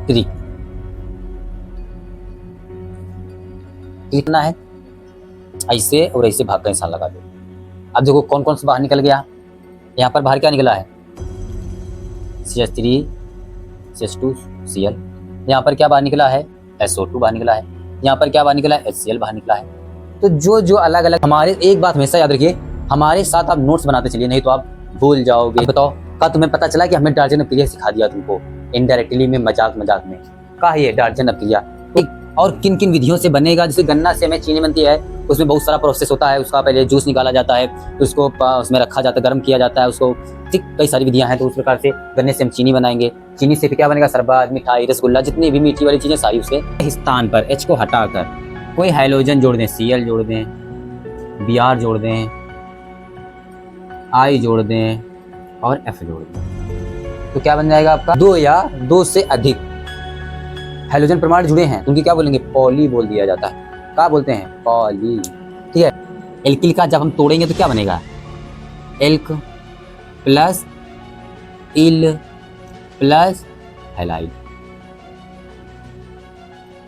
3 कितना है, ऐसे और ऐसे भाग का निशान लगा दो। अब देखो कौन कौन सा बाहर निकल गया। यहाँ पर बाहर क्या निकला है, CH3 CH2 Cl। यहाँ पर क्या बाहर निकला है, SO2 बाहर निकला है। यहाँ पर क्या बाहर निकला है, HCl बाहर निकला है। तो जो जो अलग अलग हमारे, एक बात हमेशा याद रखिए, हमारे साथ आप नोट्स बनाते चलिए, नहीं तो आप भूल जाओगे। बताओ का तुम्हें पता चला कि हमने डार्जन अप्रिया सिखा दिया तुमको इनडायरेक्टली में, मजाक मजाक में। का है ये डार्जन अप्रिया, और किन किन विधियों से बनेगा। जैसे गन्ना से हमें चीनी बनती है, उसमें बहुत सारा प्रोसेस होता है। उसका पहले जूस निकाला जाता है, उसको उसमें रखा जाता है, गर्म किया जाता है उसको, ठीक कई सारी विधियां हैं। तो उस प्रकार से गन्ने से हम चीनी बनाएंगे, चीनी से फिर क्या बनेगा, शरबत, मिठाई, रसगुल्ला, जितनी भी मीठी वाली चीजें सारी उसके स्थान पर H को हटाकर कोई हाइड्रोजन जोड़ दें, Cl जोड़ दें, Br जोड़ दें, I जोड़ दें और F जोड़ दें, तो क्या बन जाएगा आपका 2 या 2 से अधिक हाइड्रोजन परमाणु जुड़े हैं, उनकी क्या बोलेंगे, पॉली बोल दिया जाता है। क्या बोलते हैं, पॉली। ठीक है। एल्किल का जब हम तोड़ेंगे तो क्या बनेगा, एल्क प्लस इल प्लस हैलाइड।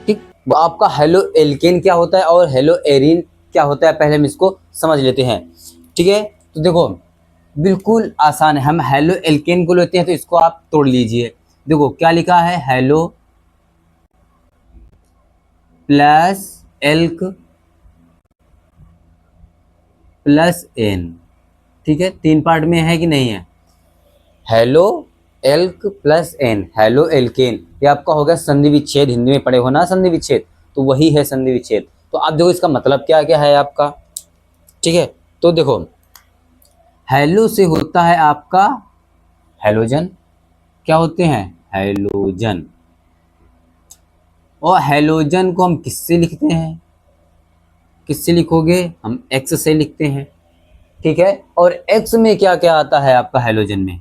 ठीक, आपका हेलो एल्केन क्या होता है और हेलो एरिन क्या होता है, पहले हम इसको समझ लेते हैं। ठीक है, तो देखो बिल्कुल आसान है। हम हेलो एल्केन को लेते हैं, तो इसको आप तोड़ लीजिए। देखो क्या लिखा है, halo plus alk plus ane. ठीक है, 3 पार्ट में है कि नहीं है, halo alk plus ane, halo alkane. ये आपका हो गया संधि विच्छेद, हिंदी में पढ़े हो ना संधि विच्छेद, तो वही है संधि विच्छेद। तो आप देखो इसका मतलब क्या क्या है आपका। ठीक है, तो देखो हेलो से होता है आपका हेलोजन, क्या होते हैं, हेलोजन। और हेलोजन को हम किससे लिखते हैं, किससे लिखोगे, हम X से लिखते हैं। ठीक है, और X में क्या क्या आता है आपका हेलोजन में,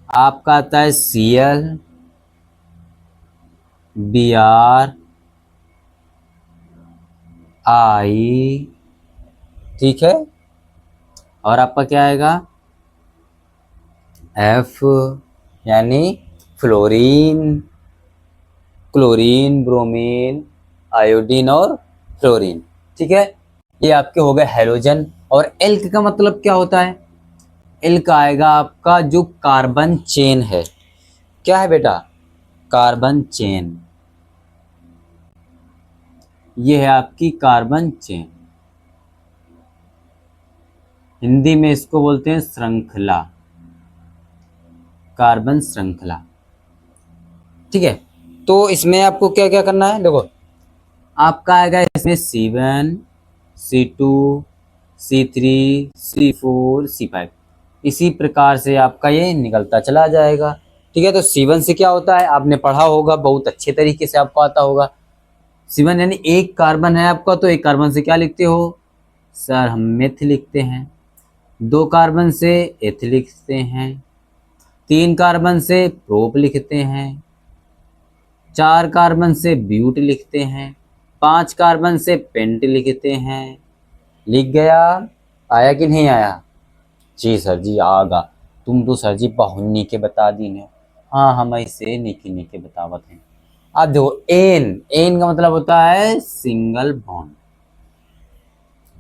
आपका आता है Cl, Br, I। ठीक है, और आपका क्या आएगा, F यानी फ्लोरीन, क्लोरीन, ब्रोमीन, आयोडीन और फ्लोरीन। ठीक है, ये आपके हो गए हेलोजन। और एल्क का मतलब क्या होता है, एल्क आएगा आपका जो कार्बन चेन है। क्या है बेटा, कार्बन चेन, ये है आपकी कार्बन चेन। हिंदी में इसको बोलते हैं श्रृंखला, कार्बन श्रृंखला। ठीक है, तो इसमें आपको क्या क्या करना है, देखो आपका आएगा इसमें C1 C2 C3 C4 C5, इसी प्रकार से आपका ये निकलता चला जाएगा। ठीक है, तो C1 से क्या होता है, आपने पढ़ा होगा, बहुत अच्छे तरीके से आपको आता होगा। C1 यानी एक कार्बन है आपका, तो एक कार्बन से क्या लिखते हो सर, हम मेथ लिखते हैं। 2 कार्बन से एथ लिखते हैं, 3 कार्बन से प्रोप लिखते हैं, 4 कार्बन से ब्यूट लिखते हैं, 5 कार्बन से पेंट लिखते हैं। लिख गया, आया कि नहीं आया, जी सर जी आगा, तुम तो सर जी बहुनी के बता दी ने। हाँ, हम ऐसे निकी निके बतावत हैं। अब देखो एन, एन का मतलब होता है सिंगल बॉन्ड।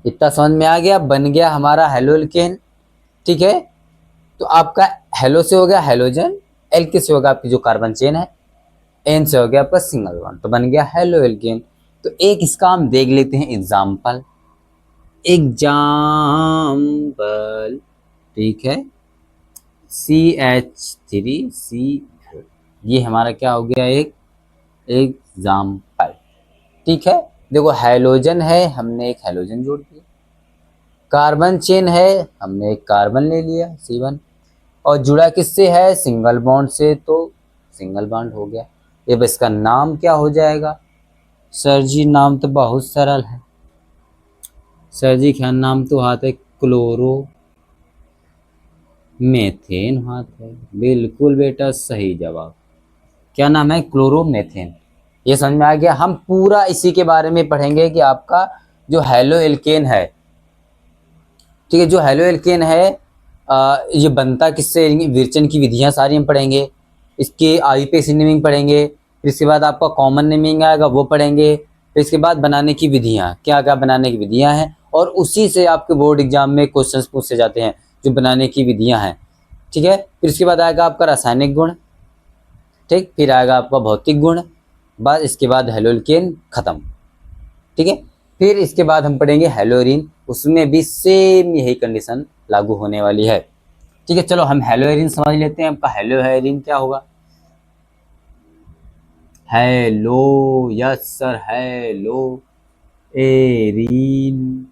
इतना समझ में आ गया, बन गया हमारा हेलो एल्केन। ठीक है, तो आपका हेलो से हो गया हेलोजन, एल्के से होगा आपकी जो कार्बन चेन है, एन से हो गया आपका सिंगल बॉन्ड, तो बन गया हेलो एल्केन। तो एक इसका हम देख लेते हैं एग्जाम्पल, एग्जाम्पल। ठीक है, CH3Cl, ये हमारा क्या हो गया, एक एग्जाम्पल। ठीक है, देखो हेलोजन है, हमने एक हेलोजन जोड़ दिया, कार्बन चेन है, हमने एक कार्बन ले लिया C1, और जुड़ा किससे है, सिंगल बॉन्ड से, तो सिंगल बॉन्ड हो गया। अब इसका नाम क्या हो जाएगा, सर जी नाम तो बहुत सरल है सर जी, क्या नाम तो हाथ है, क्लोरो मेथेन हाथ है। बिल्कुल बेटा सही जवाब, क्या नाम है, क्लोरोमेथेन। ये समझ में आ गया। हम पूरा इसी के बारे में पढ़ेंगे कि आपका जो हेलो एल्केन है, ठीक है, जो हेलो एल्केन है ये बनता किससे, विरचन की विधियां सारी हम पढ़ेंगे। इसके आईयूपीएसी नेमिंग पढ़ेंगे, फिर इसके बाद आपका कॉमन नेमिंग आएगा वो पढ़ेंगे, फिर इसके बाद बनाने की विधियाँ, क्या क्या बनाने की विधियाँ हैं, और उसी से आपके बोर्ड एग्जाम में क्वेश्चंस पूछे जाते हैं जो बनाने की विधियाँ हैं। ठीक है, फिर इसके बाद आएगा आपका रासायनिक गुण, ठीक, फिर आएगा आपका भौतिक गुण, बस इसके बाद हेलोल्केन खत्म। ठीक है, फिर इसके बाद हम पढ़ेंगे हेलोरीन, उसमें भी सेम यही कंडीशन लागू होने वाली है। ठीक है, चलो हम हेलोरीन समझ लेते हैं। आपका हेलोरीन क्या होगा? Hello, yes sir, hello arene.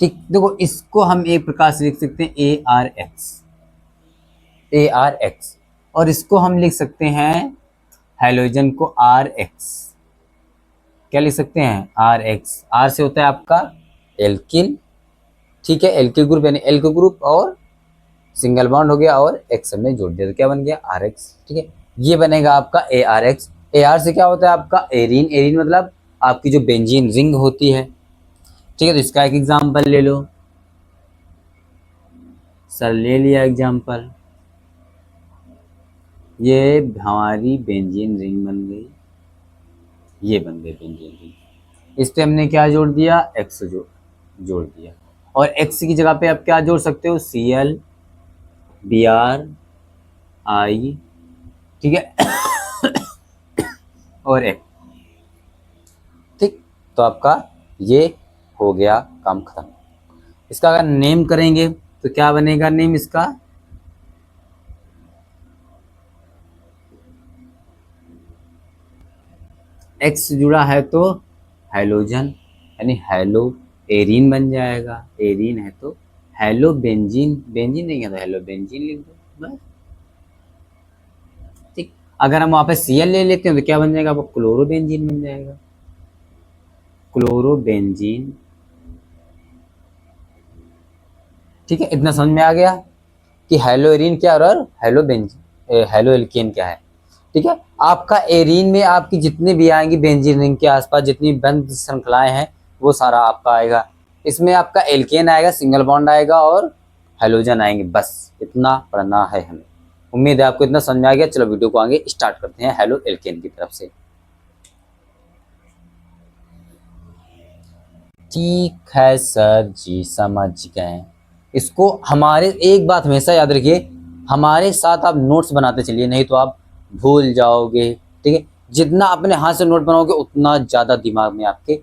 ठीक, देखो इसको हम एक प्रकार से लिख सकते हैं ARX, और इसको हम लिख सकते हैं हेलोजन को RX। क्या लिख सकते हैं? RX। R से होता है आपका एल्किल, ठीक है, एल्किल ग्रुप यानी एल्किल ग्रुप, और सिंगल बॉन्ड हो गया और X हमने जोड़ दिया तो क्या बन गया? RX। ठीक है, ये बनेगा आपका ARX। AR से क्या होता है आपका? एरीन। एरीन मतलब आपकी जो बेंजीन रिंग होती है। ठीक है, तो इसका एक एग्जाम्पल ले लो सर। ले लिया एग्जाम्पल, ये हमारी बेंजीन रिंग बन गई, ये बन गई बेंजीन रिंग। इस पे हमने क्या जोड़ दिया? X जोड़ दिया, और X की जगह पे आप क्या जोड़ सकते हो? Cl Br I, ठीक है, और X। ठीक, तो आपका ये हो गया काम खत्म। इसका अगर नेम करेंगे तो क्या बनेगा नेम इसका? X जुड़ा है तो हेलोजन यानी हेलो एरीन बन जाएगा। एरीन है तो हेलो बेंजीन, बेंजीन नहीं है तो हेलो बेंजीन लिख दो बस। ठीक, अगर हम वहां पे Cl ले लेते हैं तो क्या बन जाएगा? आपको क्लोरोबेंजीन बन जाएगा, क्लोरोबेंजीन। ठीक है, इतना समझ में आ गया कि हेलो एरीन क्या और हेलो बेंजीन, हेलो एल्केन क्या है। ठीक है, आपका एरीन में आपकी जितनी भी आएंगी बेंजीन रिंग के आसपास जितनी बंद श्रृंखलाएं हैं वो सारा आपका आएगा। इसमें आपका एल्केन आएगा, सिंगल बॉन्ड आएगा, और हेलोजन आएंगे। बस इतना पढ़ना है हमें। उम्मीद है आपको इतना समझ में आ गया। चलो वीडियो को आगे स्टार्ट करते हैं हेलो एल्केन की तरफ से। ठीक है सर जी, समझ गए। इसको हमारे एक बात हमेशा याद रखिए, हमारे साथ आप नोट्स बनाते चलिए, नहीं तो आप भूल जाओगे। ठीक है, जितना अपने हाथ से नोट बनाओगे उतना ज़्यादा दिमाग में आपके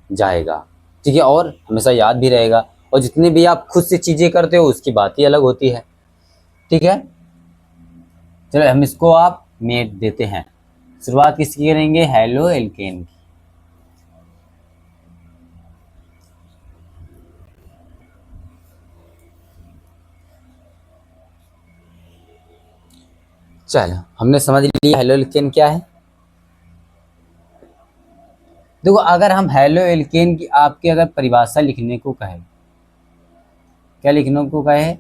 जाएगा। ठीक है, और हमेशा याद भी रहेगा। और जितनी भी आप खुद से चीज़ें करते हो उसकी बात ही अलग होती है। ठीक है, चलो हम इसको आप मेट देते हैं। शुरुआत किसकी करेंगे? हेलो एल्केन की। चलो हमने समझ लिया हेलो एल्केन क्या है। देखो अगर हम हेलो एल्केन की आपकी अगर परिभाषा लिखने को कहे, क्या लिखने को कहे?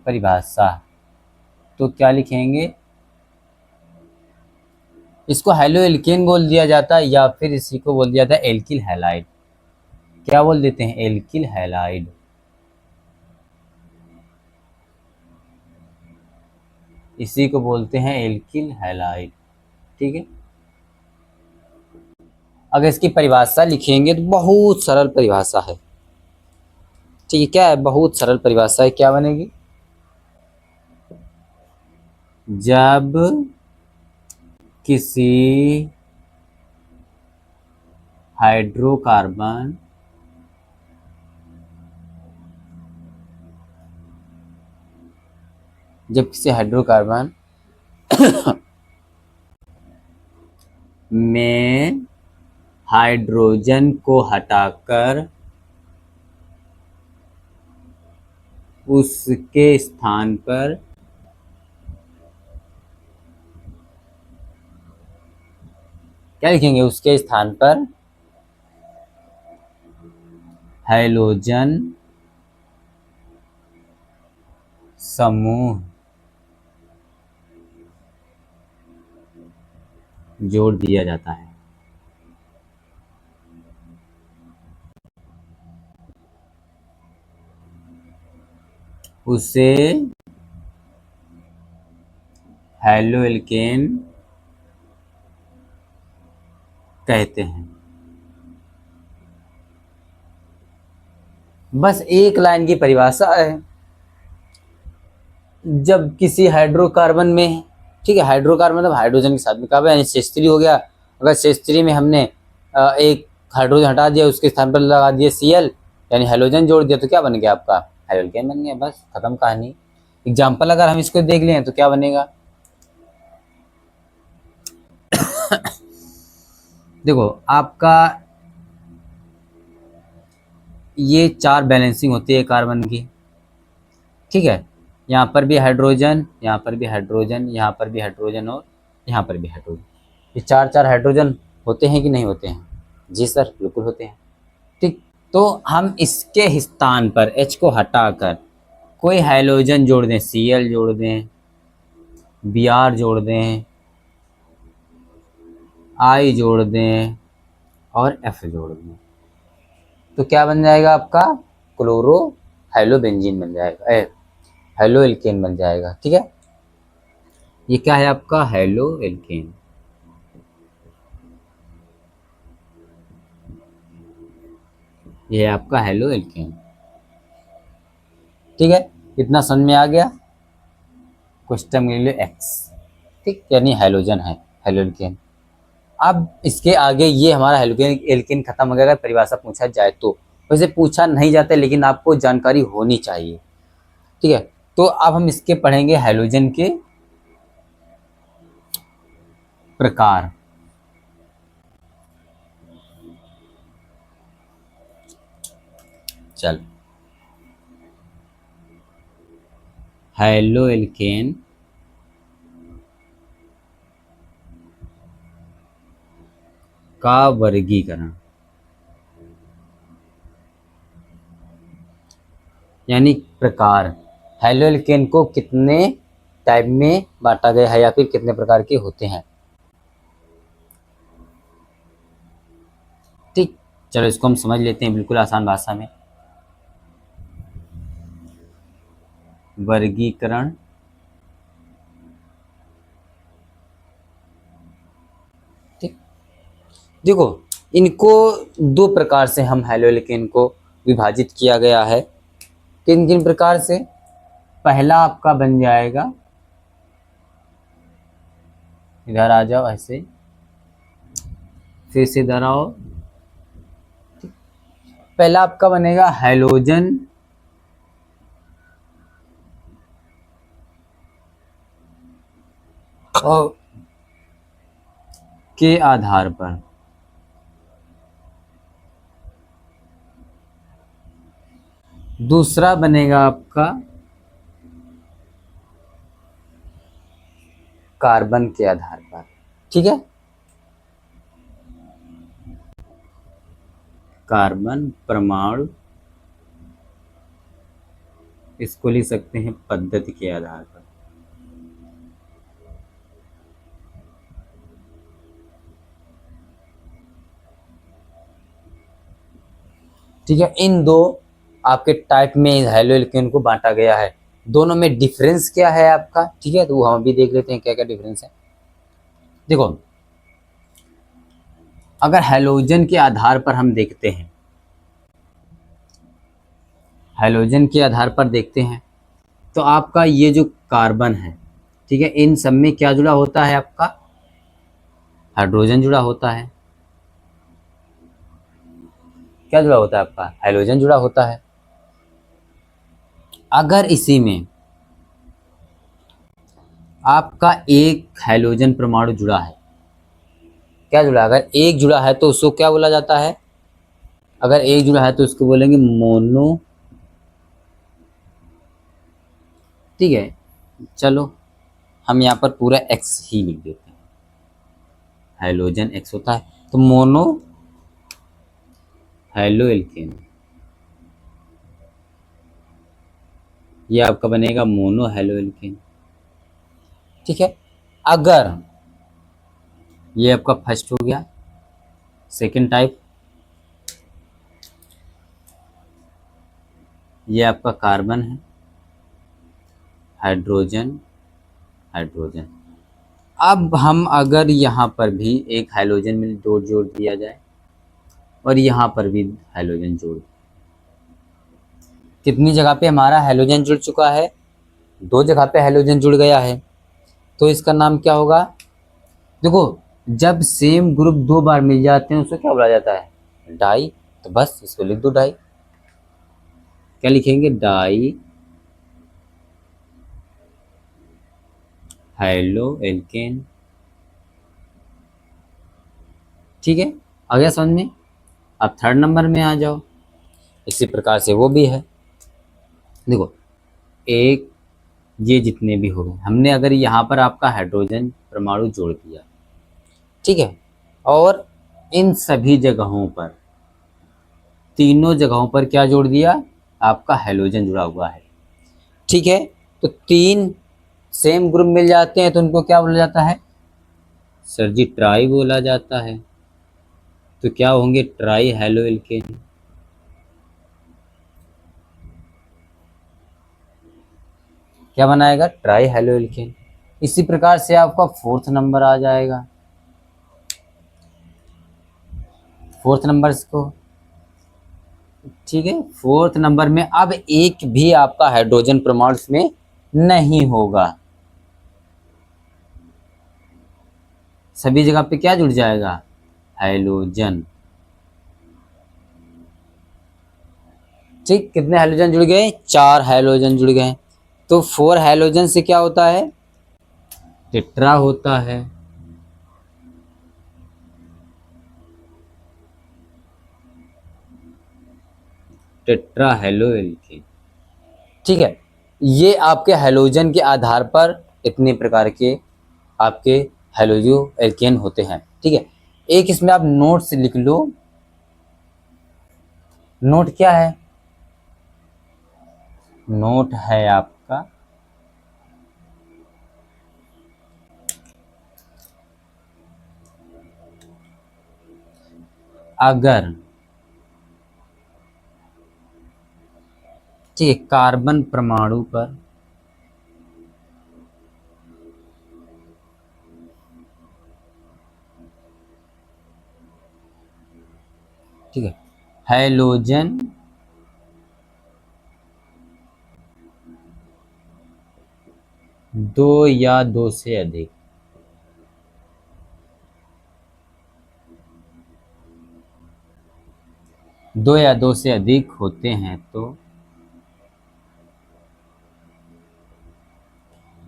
परिभाषा, तो क्या लिखेंगे? इसको हेलो एल्केन बोल दिया जाता है, या फिर इसी को बोल दिया जाता है एल्किल हैलाइड। क्या बोल देते हैं? Alkyl halide. इसी को बोलते हैं एल्किल हैलाइड। ठीक है, अगर इसकी परिभाषा लिखेंगे तो बहुत सरल परिभाषा है। ठीक है, क्या है? बहुत सरल परिभाषा है। क्या बनेगी? जब किसी हाइड्रोकार्बन जब किसी हाइड्रोकार्बन में हाइड्रोजन को हटाकर उसके स्थान पर क्या लिखेंगे? उसके स्थान पर हैलोजन समूह जोड़ दिया जाता है। उसे हैलो एल्केन कहते हैं। बस एक लाइन की परिभाषा है। जब किसी हाइड्रोकार्बन में, ठीक है, हाइड्रोकार्बन मतलब हाइड्रोजन के साथ में कार्बन, यानी CH3 हो गया। अगर CH3 में हमने एक हाइड्रोजन हटा दिया, उसके स्थान पर लगा दिया Cl, यानी हाइड्रोजन जोड़ दिया, तो क्या बन गया आपका हाइड्रोजन बन गया। बस खत्म कहानी। एग्जाम्पल अगर हम इसको देख लें तो क्या बनेगा, देखो आपका ये 4 बैलेंसिंग होती है कार्बन की, ठीक है। यहाँ पर भी हाइड्रोजन, यहाँ पर भी हाइड्रोजन, यहाँ पर भी हाइड्रोजन और यहाँ पर भी हाइड्रोजन। ये 4 हाइड्रोजन होते हैं कि नहीं होते हैं? जी सर, बिल्कुल होते हैं। ठीक, तो हम इसके स्थान पर H को हटाकर कोई हाइड्रोजन जोड़ दें, Cl जोड़ दें, Br जोड़ दें, I जोड़ दें और F जोड़ दें, तो क्या बन जाएगा आपका क्लोरो हाइलोबेंजीन बन जाएगा, हेलो एल्केन बन जाएगा। ठीक है, ये क्या है आपका हेलो एल्केन। ये है आपका हेलो एल्केन। ठीक है, इतना समझ में आ गया। क्वेश्चन के लिए एक्स, ठीक, यानी हाइलोजन है हेलो एल्केन। अब इसके आगे ये हमारा हेलोजन एल्केन खत्म हो गया अगर परिभाषा पूछा जाए तो। वैसे पूछा नहीं जाता, लेकिन आपको जानकारी होनी चाहिए। ठीक है, तो अब हम इसके पढ़ेंगे हेलोजन के प्रकार। चल, हेलो एल्केन का वर्गीकरण, यानी प्रकार। हेलो एल्केन को कितने टाइप में बांटा गया है या फिर कितने प्रकार के होते हैं। ठीक, चलो इसको हम समझ लेते हैं बिल्कुल आसान भाषा में। वर्गीकरण, ठीक, देखो इनको 2 प्रकार से हम हेलो एल्केन को विभाजित किया गया है। किन किन प्रकार से? पहला आपका बन जाएगा, इधर आ जाओ ऐसे, फिर से इधर आओ। पहला आपका बनेगा हैलोजन और के आधार पर। दूसरा बनेगा आपका कार्बन के आधार पर। ठीक है, कार्बन परमाणु, इसको लिख सकते हैं पद्धति के आधार पर। ठीक है, इन 2 आपके टाइप में हेलो एल्केन को बांटा गया है। दोनों में डिफरेंस क्या है आपका, ठीक है, तो हम भी देख लेते हैं क्या क्या डिफरेंस है। देखो, अगर हैलोजन के आधार पर हम देखते हैं, हैलोजन के आधार पर देखते हैं, तो आपका ये जो कार्बन है, ठीक है, इन सब में क्या जुड़ा होता है आपका हाइड्रोजन जुड़ा होता है। क्या जुड़ा होता है आपका हाइड्रोजन जुड़ा होता है। अगर इसी में आपका एक हाइड्रोजन परमाणु जुड़ा है, क्या जुड़ा, अगर एक जुड़ा है तो उसको क्या बोला जाता है, अगर एक जुड़ा है तो उसको बोलेंगे मोनो। ठीक है, चलो हम यहाँ पर पूरा एक्स ही लिख देते हैं, हाइड्रोजन एक्स होता है, तो मोनो हेलो एल्केन, ये आपका बनेगा मोनो हेलो एल्केन। ठीक है, अगर ये आपका फर्स्ट हो गया, सेकंड टाइप, ये आपका कार्बन है, हाइड्रोजन, हाइड्रोजन। अब हम अगर यहाँ पर भी एक हाइड्रोजन में जोड़ दिया जाए और यहाँ पर भी हाइड्रोजन जोड़, कितनी जगह पे हमारा हाइड्रोजन जुड़ चुका है? 2 जगह पे हाइड्रोजन जुड़ गया है। तो इसका नाम क्या होगा? देखो, जब सेम ग्रुप 2 बार मिल जाते हैं उसको क्या बोला जाता है? डाई। तो बस इसको लिख दो डाई। क्या लिखेंगे? Di halo alkane. ठीक है, आ गया समझ में? अब थर्ड नंबर में आ जाओ। इसी प्रकार से वो भी है। देखो, एक, ये जितने भी हो गए, हमने अगर यहाँ पर आपका हाइड्रोजन परमाणु जोड़ दिया, ठीक है, और इन सभी जगहों पर, तीनों जगहों पर क्या जोड़ दिया? आपका हाइड्रोजन जुड़ा हुआ है। ठीक है, तो 3 सेम ग्रुप मिल जाते हैं तो उनको क्या बोला जाता है? सर जी ट्राई बोला जाता है। तो क्या होंगे? Try halo alkane. क्या बनाएगा? Try halo alkane. इसी प्रकार से आपका 4th नंबर आ जाएगा। 4th नंबर को, ठीक है, 4th नंबर में अब एक भी आपका हाइड्रोजन परमाणु में नहीं होगा। सभी जगह पे क्या जुड़ जाएगा? हाइड्रोजन। ठीक, कितने हाइड्रोजन जुड़ गए? 4 हाइड्रोजन जुड़ गए। तो 4 हाइड्रोजन से क्या होता है? टेट्रा होता है। Tetra halo alkane. ठीक है, ये आपके हाइड्रोजन के आधार पर इतने प्रकार के आपके हाइड्रोजो एल्केन होते हैं। ठीक है, एक इसमें आप नोट से लिख लो। नोट क्या है? नोट है आपका अगर, ठीक है, कार्बन परमाणु पर ठीक है हाइड्रोजन दो या दो से अधिक, दो या दो से अधिक होते हैं तो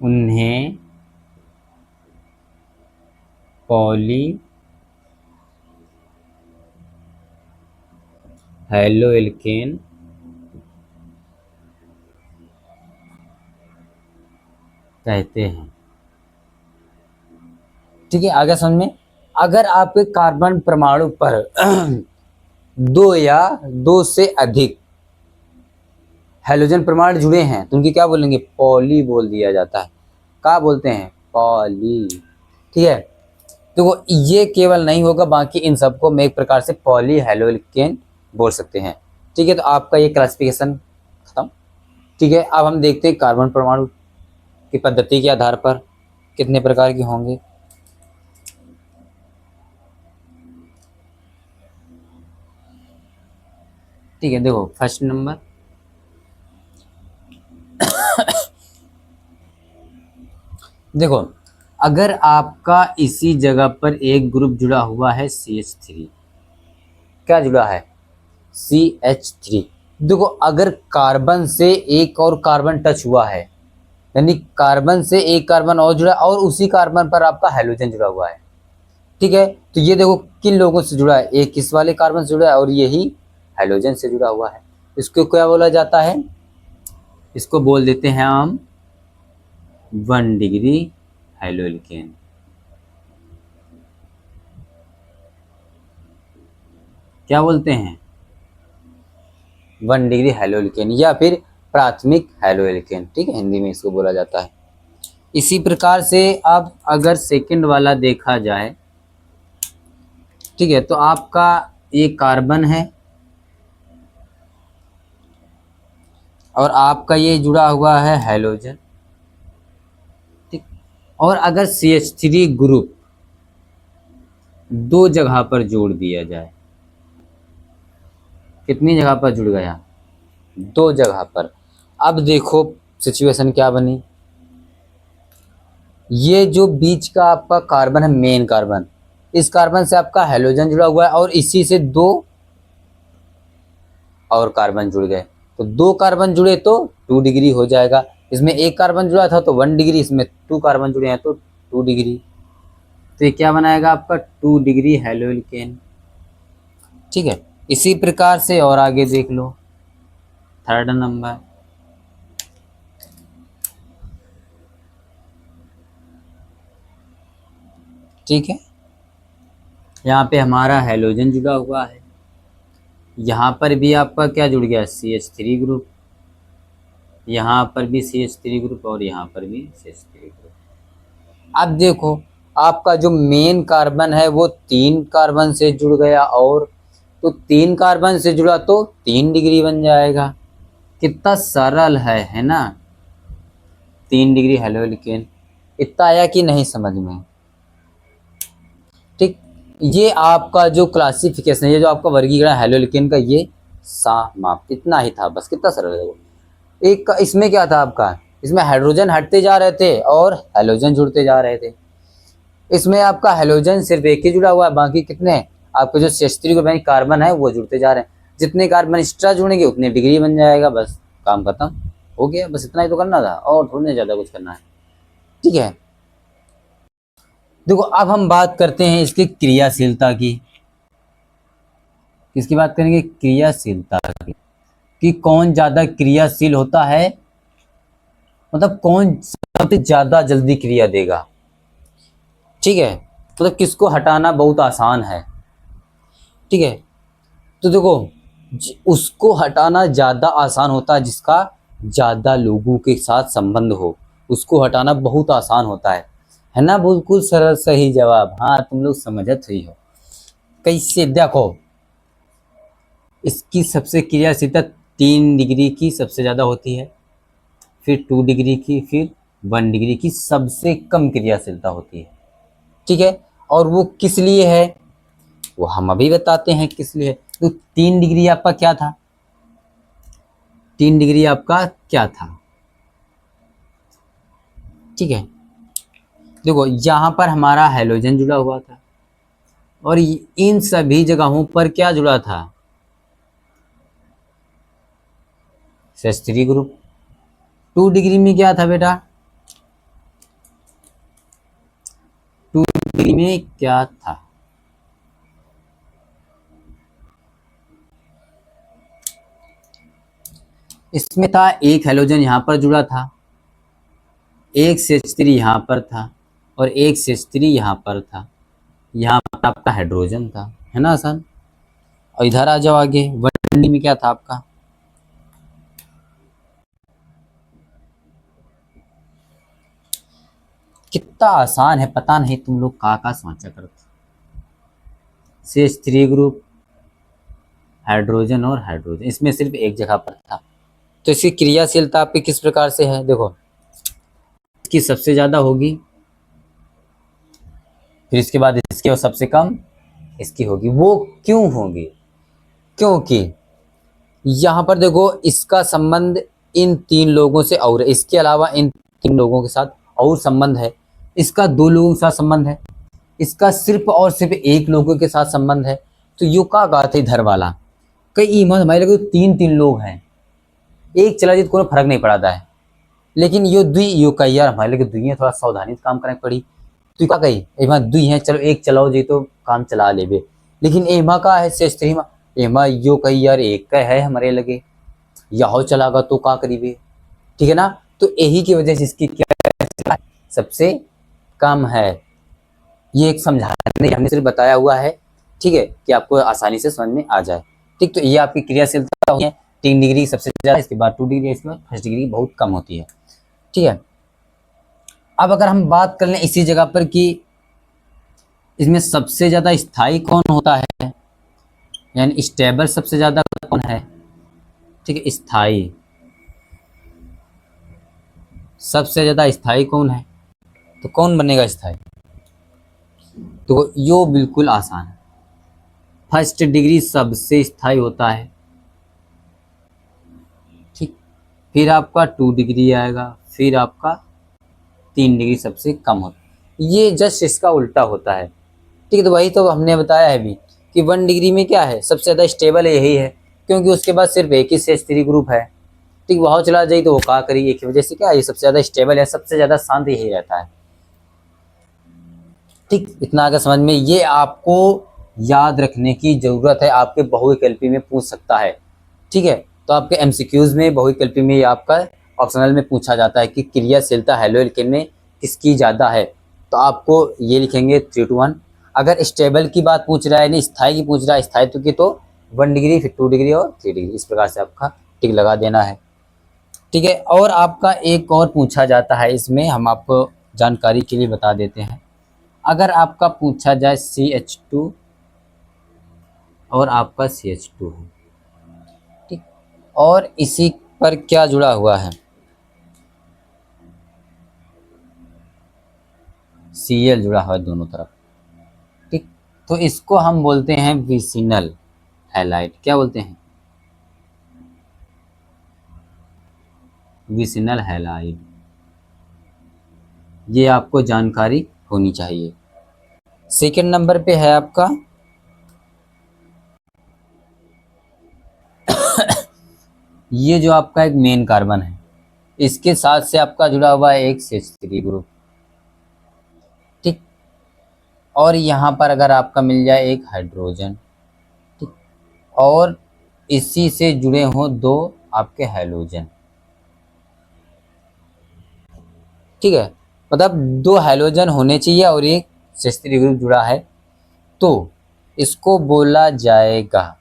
उन्हें पॉली हेलो एल्केन कहते हैं। ठीक है, आगे समझ में? अगर आपके कार्बन परमाणु पर 2 या 2 से अधिक हाइड्रोजन परमाणु जुड़े हैं तो उनकी क्या बोलेंगे? पॉली बोल दिया जाता है। क्या बोलते हैं? पॉली। ठीक है, देखो ये केवल नहीं होगा, बाकी इन सबको हम एक प्रकार से पॉली हेलो एल्केन बोल सकते हैं। ठीक है, तो आपका ये क्लासिफिकेशन खत्म। ठीक है, अब हम देखते हैं कार्बन परमाणु की पद्धति के आधार पर कितने प्रकार के होंगे। ठीक है, देखो फर्स्ट नंबर, देखो अगर आपका इसी जगह पर एक ग्रुप जुड़ा हुआ है CH3, क्या जुड़ा है? CH3। देखो अगर कार्बन से एक और कार्बन टच हुआ है, यानी कार्बन से एक कार्बन और जुड़ा और उसी कार्बन पर आपका हाइड्रोजन जुड़ा हुआ है। ठीक है, तो ये देखो किन लोगों से जुड़ा है? एक इस वाले कार्बन से जुड़ा है और यही हाइड्रोजन से जुड़ा हुआ है। इसको क्या बोला जाता है? इसको बोल देते हैं हम 1 डिग्री हेलो एल्केन। क्या बोलते हैं? 1 डिग्री हेलो एल्केन या फिर प्राथमिक हेलो एल्केन। ठीक है, हिंदी में इसको बोला जाता है। इसी प्रकार से अब अगर सेकंड वाला देखा जाए, ठीक है, तो आपका ये कार्बन है और आपका ये जुड़ा हुआ है हाइड्रोजन। और अगर CH3 ग्रुप दो जगह पर जोड़ दिया जाए, कितनी जगह पर जुड़ गया, दो जगह पर। अब देखो सिचुएशन क्या बनी, ये जो बीच का आपका कार्बन है, मेन कार्बन, इस कार्बन से आपका हेलोजन जुड़ा हुआ है और इसी से दो और कार्बन जुड़ गए, तो दो कार्बन जुड़े तो 2 डिग्री हो जाएगा। इसमें एक कार्बन जुड़ा था तो 1 डिग्री, इसमें 2 कार्बन जुड़े हैं तो 2 डिग्री। तो ये क्या बनाएगा आपका 2 डिग्री हेलोइल्केन। ठीक है, इसी प्रकार से और आगे देख लो, थर्ड नंबर, ठीक है, यहाँ पे हमारा हेलोजन जुड़ा हुआ है, यहाँ पर भी आपका क्या जुड़ गया, CH3 ग्रुप, यहाँ पर भी CH3 ग्रुप और यहाँ पर भी CH3 ग्रुप। अब देखो आपका जो मेन कार्बन है वो 3 कार्बन से जुड़ गया, और तो 3 कार्बन से जुड़ा तो 3 डिग्री बन जाएगा। कितना सरल है ना, 3 डिग्री हेलोइल्केन। इतना आया कि नहीं समझ में, ठीक। ये आपका जो क्लासिफिकेशन है, ये जो आपका वर्गीकरण हेलोइल्केन का, ये समाप्त, इतना ही था बस। कितना सरल है वो। एक का इसमें क्या था आपका, इसमें हाइड्रोजन हटते जा रहे थे और हेलोजन जुड़ते जा रहे थे। इसमें आपका हेलोजन सिर्फ एक ही जुड़ा हुआ है, बाकी कितने आपके जो CH3 ग्रुप यानी कार्बन है वो जुड़ते जा रहे हैं। जितने कार्बन एक्स्ट्रा जुड़ेंगे उतने डिग्री बन जाएगा, बस काम खत्म हो गया। बस इतना ही तो करना था और थोड़ी ज्यादा कुछ करना है, ठीक है। देखो अब हम बात करते हैं इसकी क्रियाशीलता की। किसकी बात करेंगे, क्रियाशीलता की, कि कौन ज्यादा क्रियाशील होता है, मतलब कौन सबसे ज्यादा जल्दी क्रिया देगा, ठीक है, मतलब किसको हटाना बहुत आसान है, ठीक है। तो देखो उसको हटाना ज्यादा आसान होता है जिसका ज्यादा लोगों के साथ संबंध हो, उसको हटाना बहुत आसान होता है ना। बिल्कुल सरल सही जवाब, हाँ तुम लोग समझत ही हो। कैसे, देखो इसकी सबसे क्रियाशीलता 3 डिग्री की सबसे ज्यादा होती है, फिर 2 डिग्री की, फिर 1 डिग्री की सबसे कम क्रियाशीलता होती है, ठीक है। और वो किस लिए है वो हम अभी बताते हैं किस लिए। तो 3 डिग्री आपका क्या था, 3 डिग्री आपका क्या था, ठीक है। देखो यहाँ पर हमारा हेलोजन जुड़ा हुआ था और इन सभी जगहों पर क्या जुड़ा था, CH3 ग्रुप। 2 डिग्री में क्या था बेटा, 2 डिग्री में क्या था, इसमें था एक हेलोजन यहाँ पर जुड़ा था, एक CH3 यहाँ पर था और एक CH3 यहाँ पर था, यहाँ पर आपका हाइड्रोजन था, है ना आसान। और इधर आ जाओ आगे, 1 डिग्री में क्या था आपका, कितना आसान है, पता नहीं तुम लोग का सोचा करते। CH3 ग्रुप, हाइड्रोजन और हाइड्रोजन, इसमें सिर्फ एक जगह पर था। तो इसकी क्रियाशीलता आपकी किस प्रकार से है, देखो इसकी सबसे ज्यादा होगी, फिर इसके बाद इसकी और सबसे कम इसकी होगी। वो क्यों होगी, क्योंकि यहाँ पर देखो इसका संबंध इन 3 लोगों से और इसके अलावा इन 3 लोगों के साथ और संबंध है, इसका 2 लोगों के साथ संबंध है, इसका सिर्फ और सिर्फ 1 लोगों के साथ संबंध है। तो यो का गात है इधर वाला, कई हमारे लगे 3 लोग हैं, एक चला जाए तो कोई फर्क नहीं पड़ता है, लेकिन यो दुई यो कही यार हमारे लगे दुई है, थोड़ा सावधानी से काम करने पड़ी। तो का कही एमा दुई है, चलो एक चलाओ जी तो काम चला लेबे, लेकिन एमा का है CH3 में, एमा यो कही यार एक का है हमारे लगे, यहो चलागा तो का करीबे, ठीक है ना। तो यही की वजह से इसकी क्या सबसे कम है। ये एक समझाने हमने सिर्फ बताया हुआ है, ठीक है, कि आपको आसानी से समझ में आ जाए, ठीक। तो ये आपकी क्रियाशीलता होती है 3 डिग्री सबसे ज्यादा, इसके बाद 2 डिग्री, इसके बाद 1 डिग्री बहुत कम होती है, ठीक है। अब अगर हम बात कर लें इसी जगह पर कि इसमें सबसे ज्यादा स्थायी कौन होता है, यानी स्टेबल सबसे ज्यादा कौन है, ठीक है, स्थायी सबसे ज्यादा स्थायी कौन है, तो कौन बनेगा स्थाई? तो यो बिल्कुल आसान है। फर्स्ट डिग्री सबसे स्थाई होता है, ठीक। फिर आपका 2 डिग्री आएगा, फिर आपका 3 डिग्री सबसे कम होता है। ये जस्ट इसका उल्टा होता है, ठीक है। तो वही तो हमने बताया है अभी कि 1 डिग्री में क्या है, सबसे ज़्यादा स्टेबल यही है, क्योंकि उसके बाद सिर्फ एक ही CH3 ग्रुप है, ठीक। वहाँ चला जाए तो वो क्या करिए, एक की वजह से क्या है, ये सबसे ज़्यादा स्टेबल है, सबसे ज़्यादा शांत यही रहता है, ठीक। इतना अगर समझ में, ये आपको याद रखने की ज़रूरत है, आपके बहुविकल्पी में पूछ सकता है, ठीक है। तो आपके MCQs में बहुविकल्पी में ये आपका ऑप्शनल में पूछा जाता है कि क्रियाशीलता हैलोएल्केन में किसकी ज़्यादा है, तो आपको ये लिखेंगे 3 to 1। अगर स्टेबल की बात पूछ रहा है, नहीं स्थाई की पूछ रहा है, स्थायित्व की, तो 1 डिग्री, फिर 2 डिग्री और 3 डिग्री, इस प्रकार से आपका टिक लगा देना है, ठीक है। और आपका एक और पूछा जाता है, इसमें हम आपको जानकारी के लिए बता देते हैं। अगर आपका पूछा जाए CH2 और आपका CH2 है, ठीक, और इसी पर क्या जुड़ा हुआ है, Cl जुड़ा हुआ है दोनों तरफ, ठीक। तो इसको हम बोलते हैं विसिनल हैलाइड। क्या बोलते हैं? Vicinal halide. ये आपको जानकारी होनी चाहिए। सेकंड नंबर पे है आपका ये जो आपका एक मेन कार्बन है, इसके साथ से आपका जुड़ा हुआ है एक CH3 ग्रुप, ठीक। और यहाँ पर अगर आपका मिल जाए एक हाइड्रोजन, ठीक, और इसी से जुड़े हों 2 आपके हैलोजन, ठीक है। मतलब 2 हैलोजन होने चाहिए और एक CH3 ग्रुप जुड़ा है, तो इसको बोला जाएगा,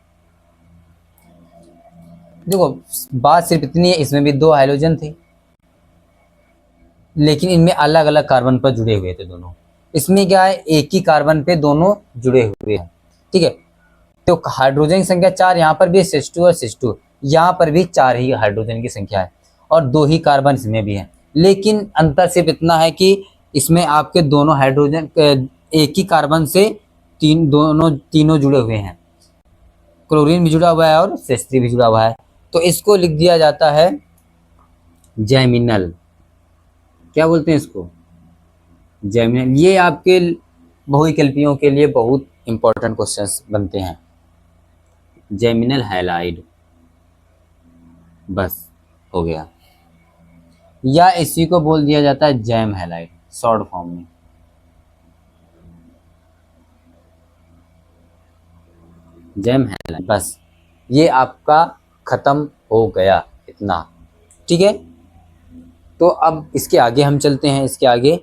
देखो बात सिर्फ इतनी है, इसमें भी 2 हाइड्रोजन थे, लेकिन इनमें अलग अलग कार्बन पर जुड़े हुए थे दोनों। इसमें क्या है, एक ही कार्बन पे दोनों जुड़े हुए हैं, ठीक है। तो हाइड्रोजन की संख्या 4, यहाँ पर भी CH2 और CH2, यहाँ पर भी 4 ही हाइड्रोजन की संख्या है, और 2 ही कार्बन इसमें भी है। लेकिन अंतर सिर्फ इतना है कि इसमें आपके दोनों हाइड्रोजन एक ही कार्बन से तीनों जुड़े हुए हैं, क्लोरीन भी जुड़ा हुआ है और CH3 भी जुड़ा हुआ है, तो इसको लिख दिया जाता है जैमिनल। क्या बोलते हैं इसको? जैमिनल। ये आपके बहुविकल्पियों के लिए बहुत इंपॉर्टेंट क्वेश्चंस बनते हैं। जैमिनल हैलाइड, बस हो गया। या इसी को बोल दिया जाता है जैम हैलाइड शॉर्ट फॉर्म में। जैम हैलाइड, बस ये आपका खत्म हो गया, इतना, ठीक है। तो अब इसके आगे हम चलते हैं, इसके आगे,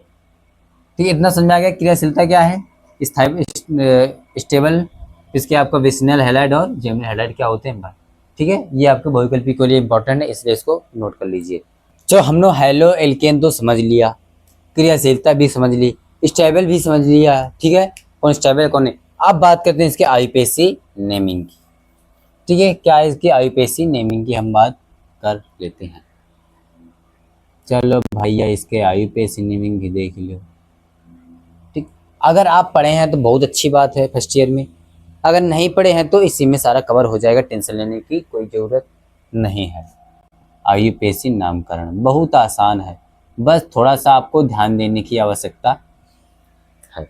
ठीक है। इतना समझ में आ गया क्रियाशीलता क्या है, स्थायी स्टेबल, इसके आपका विसिनल हैलाइड और जैमिनल हैलाइड क्या होते हैं बात, ठीक है। ये आपके बहुविकल्पी के लिए इंपॉर्टेंट है, इसलिए इसको नोट कर लीजिए। जो हमने हैलो एल्केन तो समझ लिया, क्रियाशीलता भी समझ ली, स्टेबल भी समझ लिया, ठीक है। कौन स्टेबल कौन नहीं। अब बात करते हैं इसके आईयूपीएसी नेमिंग की, ठीक है। क्या है इसकी आईयूपीएसी नेमिंग की, हम बात कर लेते हैं। चलो भैया इसके आईयूपीएसी नेमिंग भी देख लो, ठीक। अगर आप पढ़े हैं तो बहुत अच्छी बात है फर्स्ट ईयर में, अगर नहीं पढ़े हैं तो इसी में सारा कवर हो जाएगा, टेंशन लेने की कोई ज़रूरत नहीं है। आईयूपीएसी नामकरण बहुत आसान है, बस थोड़ा सा आपको ध्यान देने की आवश्यकता है,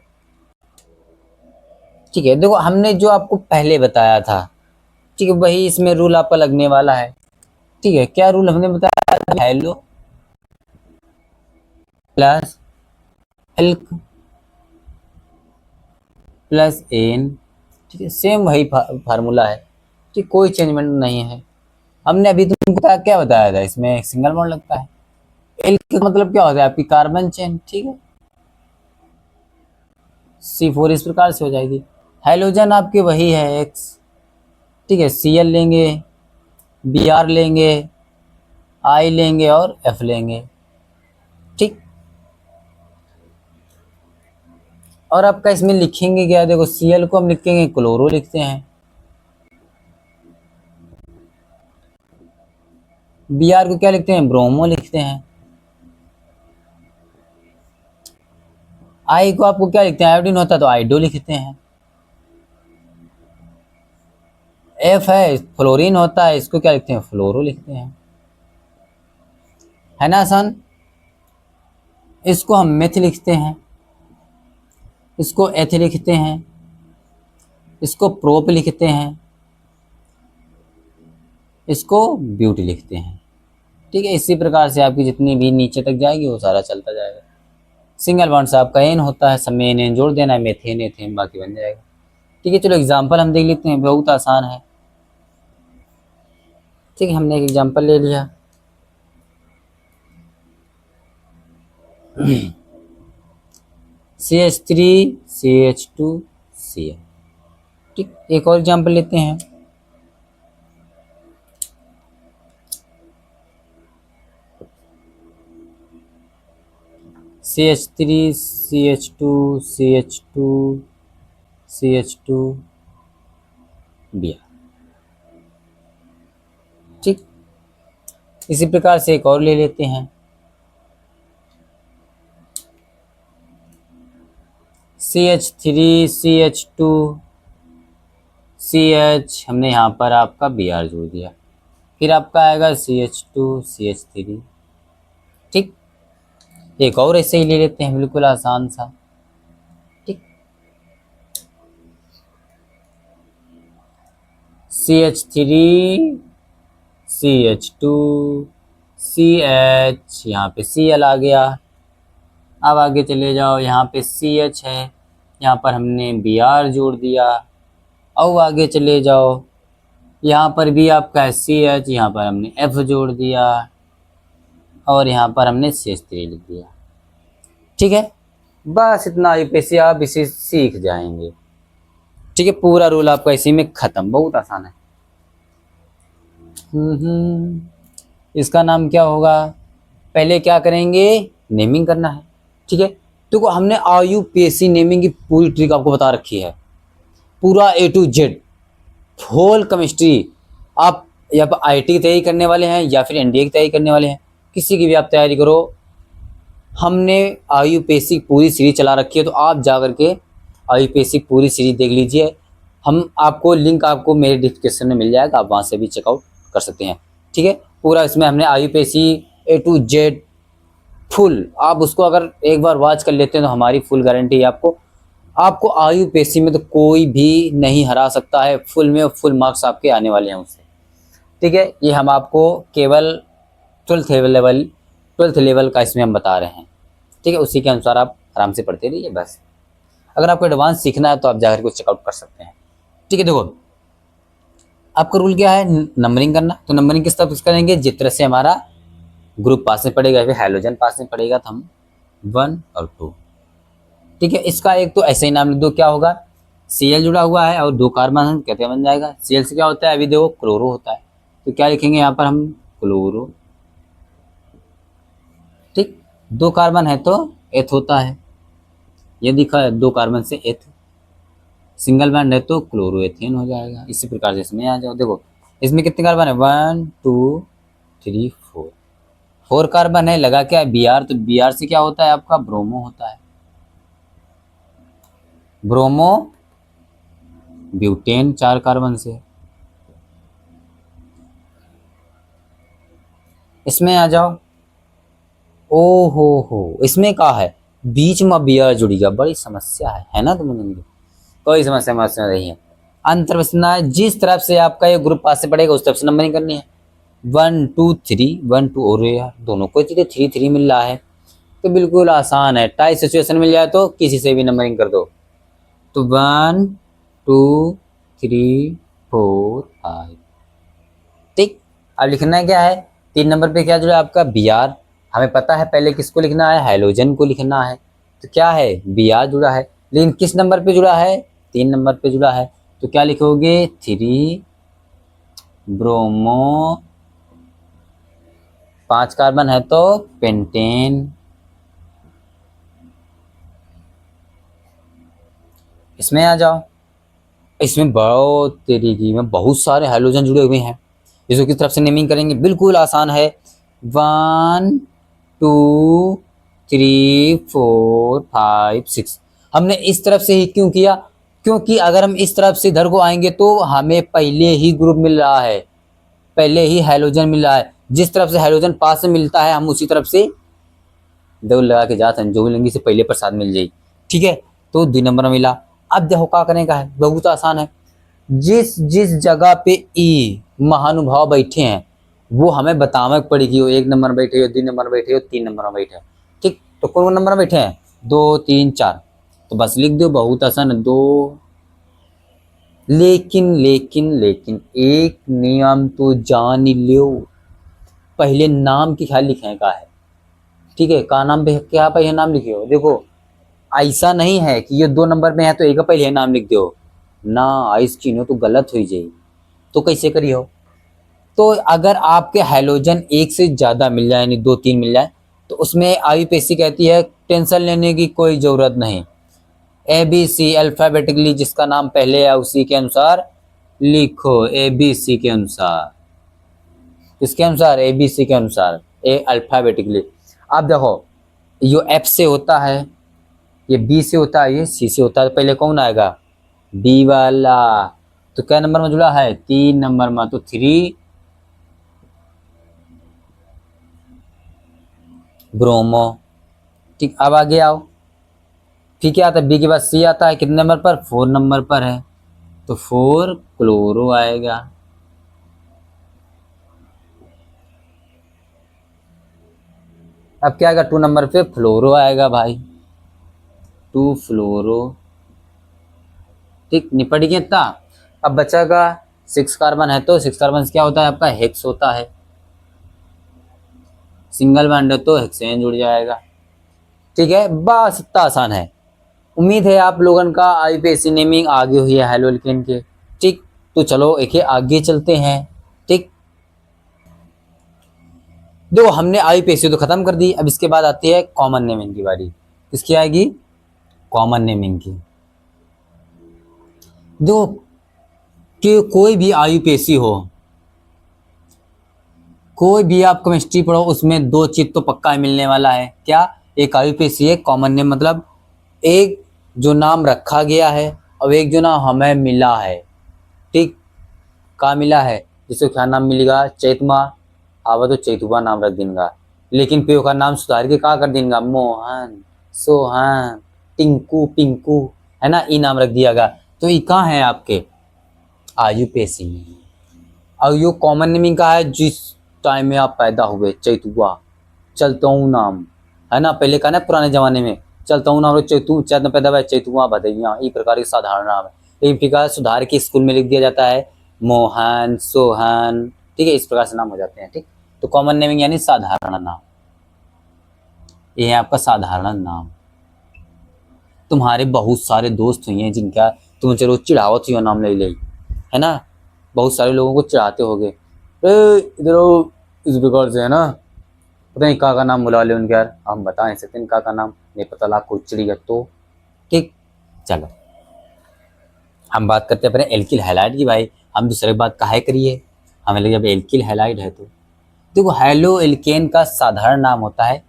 ठीक है। देखो हमने जो आपको पहले बताया था, ठीक है, वही इसमें रूल आपका लगने वाला है, ठीक है। क्या रूल हमने बताया था? Halo plus alk plus ane, ठीक है, सेम वही फार्मूला है, ठीक, कोई चेंजमेंट नहीं है। हमने अभी तुमको क्या बताया था, इसमें एक सिंगल बॉन्ड लगता है। एल्क का मतलब क्या होता है, आपकी कार्बन चेन, ठीक है। C4 इस प्रकार से हो जाएगी। हाइड्रोजन आपके वही है एक्स, ठीक है। Cl लेंगे, Br लेंगे, I लेंगे और F लेंगे, ठीक। और आपका इसमें लिखेंगे क्या, देखो Cl को हम लिखेंगे क्लोरो लिखते हैं, Br को क्या लिखते हैं, ब्रोमो लिखते हैं, आई को आपको क्या लिखते हैं, आयोडीन होता है तो आइडो लिखते हैं। एफ है फ्लोरीन होता है, इसको क्या लिखते हैं, फ्लोरो लिखते हैं, है ना आसान। इसको हम मेथ लिखते हैं, इसको एथ लिखते हैं, इसको प्रोप लिखते हैं, इसको ब्यूटी लिखते हैं। ठीक है, इसी प्रकार से आपकी जितनी भी नीचे तक जाएगी वो सारा चलता जाएगा। सिंगल बॉन्ड से आपका एन होता है, सब में एन जोड़ देना है, मेथेन एथेन बाकी बन जाएगा। ठीक है, चलो एग्जाम्पल हम देख लेते हैं, बहुत आसान है। ठीक है, हमने एक एग्जाम्पल ले लिया। CH3CH2Cl। ठीक, एक और एग्जाम्पल लेते हैं। CH3CH2CH2CH2Br। ठीक, इसी प्रकार से एक और ले लेते हैं। CH3CH2CH, हमने यहाँ पर आपका Br जोड़ दिया, फिर आपका आएगा CH2CH3। ठीक, एक और ऐसे ही ले लेते हैं, बिल्कुल आसान सा। ठीक, CH3CH2CH, यहाँ पे Cl आ गया। अब आगे चले जाओ, यहाँ पे CH है, यहाँ पर हमने Br जोड़ दिया। अब आगे चले जाओ, यहाँ पर भी आपका है CH, यहाँ पर हमने F जोड़ दिया और यहाँ पर हमने CH3 लिख दिया। ठीक है, बस इतना ही, पैसे आप इसे सीख जाएंगे। ठीक है, पूरा रूल आपका इसी में खत्म, बहुत आसान है। इसका नाम क्या होगा, पहले क्या करेंगे, नेमिंग करना है। ठीक है, तो हमने IUPAC नेमिंग की पूरी ट्रिक आपको बता रखी है, पूरा A to Z whole chemistry. आप या फिर IIT की तैयारी करने वाले हैं या फिर NDA की तैयारी करने वाले हैं, किसी की भी आप तैयारी करो, हमने IUPAC पूरी सीरीज चला रखी है, तो आप जा करके IUPAC पूरी सीरीज देख लीजिए। हम आपको लिंक आपको मेरे डिस्क्रिप्शन में मिल जाएगा, आप वहाँ से भी चेकआउट कर सकते हैं। ठीक है, पूरा इसमें हमने IUPAC A to Z full, आप उसको अगर एक बार वॉच कर लेते हैं तो हमारी फुल गारंटी है आपको IUPAC में तो कोई भी नहीं हरा सकता है, फुल में फुल मार्क्स आपके आने वाले हैं उससे। ठीक है, ये हम आपको केवल 12th लेवल का इसमें हम बता रहे हैं। ठीक है, उसी के अनुसार आप आराम से पढ़ते रहिए बस। अगर आपको एडवांस सीखना है तो आप जाकर के चेकआउट कर सकते हैं। ठीक है, देखो आपका रूल क्या है, नंबरिंग करना। तो नंबरिंग किस तरह करेंगे, जिस तरह से हमारा ग्रुप पास में पड़ेगा, फिर हाइड्रोजन पास में पड़ेगा, तो हम 1 और 2। ठीक है, इसका एक तो ऐसे ही नाम लिख दो, क्या होगा, Cl जुड़ा हुआ है और 2 कार्बन कहते बन जाएगा। Cl से क्या होता है, अभी देखो क्लोरो होता है, तो क्या लिखेंगे यहाँ पर हम, क्लोरो। ठीक, 2 कार्बन है तो एथ होता है, ये दिखा है 2 कार्बन से एथ। सिंगल बॉन्ड है तो क्लोरोएथेन हो जाएगा। इसी प्रकार से इसमें आ जाओ, देखो इसमें कितने कार्बन है, 1 2 3 4 कार्बन है, लगा क्या है Br, तो Br से क्या होता है आपका, ब्रोमो होता है, ब्रोमो ब्यूटेन 4 कार्बन से। इसमें आ जाओ, ओ हो, इसमें क्या है, बीच में Br जुड़ी गया, बड़ी समस्या है ना। तो कोई समस्या नहीं है, अंतर बसना है, जिस तरफ से आपका ये ग्रुप पास से पड़ेगा उस तरफ से नंबरिंग करनी है। 1 2 3 1 2, और यार दोनों को 3 3 मिल रहा है, तो बिल्कुल आसान है। टाई सिचुएशन मिल जाए तो किसी से भी नंबरिंग कर दो, तो 1 2 3 4 5। ठीक, अब लिखना है क्या है, 3 नंबर पे क्या जुड़ा है आपका, Br। हमें पता है पहले किसको लिखना है, हाइड्रोजन को लिखना है, तो क्या है, Br जुड़ा है, लेकिन किस नंबर पे जुड़ा है, 3 नंबर पे जुड़ा है, तो क्या लिखोगे, 3 ब्रोमो, 5 कार्बन है तो पेंटेन। इसमें आ जाओ, इसमें बहुत तरीके में बहुत सारे हाइड्रोजन जुड़े हुए हैं, इसको किस तरफ से नेमिंग करेंगे, बिल्कुल आसान है। 1 2 3 4 5 6। हमने इस तरफ से ही क्यों किया? क्योंकि अगर हम इस तरफ से इधर को आएंगे तो हमें पहले ही ग्रुप मिल रहा है, पहले ही हैलोजन मिल रहा है। जिस तरफ से हैलोजन पास में मिलता है हम उसी तरफ से दौड़ लगा के जाते हैं, जो मिलेंगी से पहले प्रसाद मिल जाएगी। ठीक है, तो 2 नंबर में मिला। अब देखो क्या करने का है, बहुत आसान है। जिस जिस जगह पे ई महानुभाव बैठे हैं वो हमें बतावे पड़ेगी। वो 1 नंबर में बैठे हो, 2 नंबर में बैठे हो, 3 नंबर में बैठे हैं। ठीक, तो कौन नंबर में बैठे हैं? 2 3 4, तो बस लिख दो, बहुत आसान है। 2 लेकिन लेकिन लेकिन एक नियम तो जान लो, पहले नाम की ख्याल लिखने का है। ठीक है, का नाम पे क्या पहले नाम लिखे हो? देखो ऐसा नहीं है कि ये 2 नंबर में है तो एक का पहले नाम लिख दो ना, आइस चिन्ह तो गलत हो जाए। तो कैसे करियो? तो अगर आपके हैलोजन एक से ज्यादा मिल जाए, यानी 2 3 मिल जाए, तो उसमें आईयूपीएसी कहती है टेंशन लेने की कोई जरूरत नहीं। ABC अल्फाबेटिकली जिसका नाम पहले है उसी के अनुसार लिखो, ABC के अनुसार। किसके अनुसार? ABC के अनुसार, ए अल्फाबेटिकली। आप देखो, यो F से होता है, ये B से होता है, ये C से होता है, तो पहले कौन आएगा? B वाला। तो क्या नंबर में जुड़ा है? 3 नंबर में, तो 3 ब्रोमो। ठीक, अब आगे आओ। ठीक है, आता है B के बाद C आता है, कितने नंबर पर? 4 नंबर पर है, तो 4 क्लोरो आएगा। अब क्या आएगा? 2 नंबर पे फ्लोरो आएगा भाई, 2 फ्लोरो। ठीक, निपट गया इतना। अब बचागा 6 कार्बन है, तो 6 कार्बन क्या होता है आपका? हेक्स होता है। सिंगल बॉन्ड है तो हेक्सेन जुड़ जाएगा। ठीक है, बस इतना आसान है। उम्मीद है आप लोगों का आईयूपीएसी नेमिंग आगे हुई है हैलोल्केन के। ठीक, तो चलो एक आगे चलते हैं। ठीक, देखो हमने आईयूपीएसी तो खत्म कर दी, अब इसके बाद आती है कॉमन नेमिंग की बारी। किसकी आएगी? कॉमन नेमिंग की। देखो कि कोई भी आईयूपीएसी हो, कोई भी आप केमिस्ट्री पढ़ो, उसमें 2 चीज तो पक्का मिलने वाला है। क्या? एक आईयूपीएसी है, कॉमन नेम मतलब एक जो नाम रखा गया है और एक जो नाम हमें मिला है। ठीक, का मिला है? जिसको क्या नाम मिलेगा? चैतमा आवा तो चैतुबा नाम रख देंगे, लेकिन पेयो का नाम सुधार के का कर देंगे? मोहन, सोहन, टिंकू, पिंकू, है ना, ई नाम रख दियागा। तो ये कहाँ है आपके? आईयूपीएसी में। और यो कॉमन नेमिंग का है जिस टाइम में आप पैदा हुए, चैतुआ, चलता हूँ नाम, है ना, पहले का ना पुराने जमाने में चलता हूँ नाम, चैतु चैत में पैदा हुआ चैतुआ भदैया, इस प्रकार के साधारण नाम है। एक प्रकार सुधार के स्कूल में लिख दिया जाता है मोहन, सोहन। ठीक है, इस प्रकार से नाम हो जाते हैं। ठीक, तो कॉमन नेमिंग यानी साधारण नाम, ये है आपका साधारण नाम। तुम्हारे बहुत सारे दोस्त हुए हैं जिनका तुम चलो चिढ़ावत हुई नाम ले ले, है ना, बहुत सारे लोगों को चिढ़ाते होगे, इधर इस प्रकार से, है ना, पता नहीं का नाम बुला ले उनके, यार हम बता नहीं सकते का नाम, नहीं पता ला कोई चिड़ी गया तो। ठीक, चलो हम बात करते हैं अपने एल्किल हैलाइड की। भाई हम दूसरी बात काहे करिए, हमें लगे जब एल्किल हैलाइड है तो देखो हैलो एल्केन का साधारण नाम होता है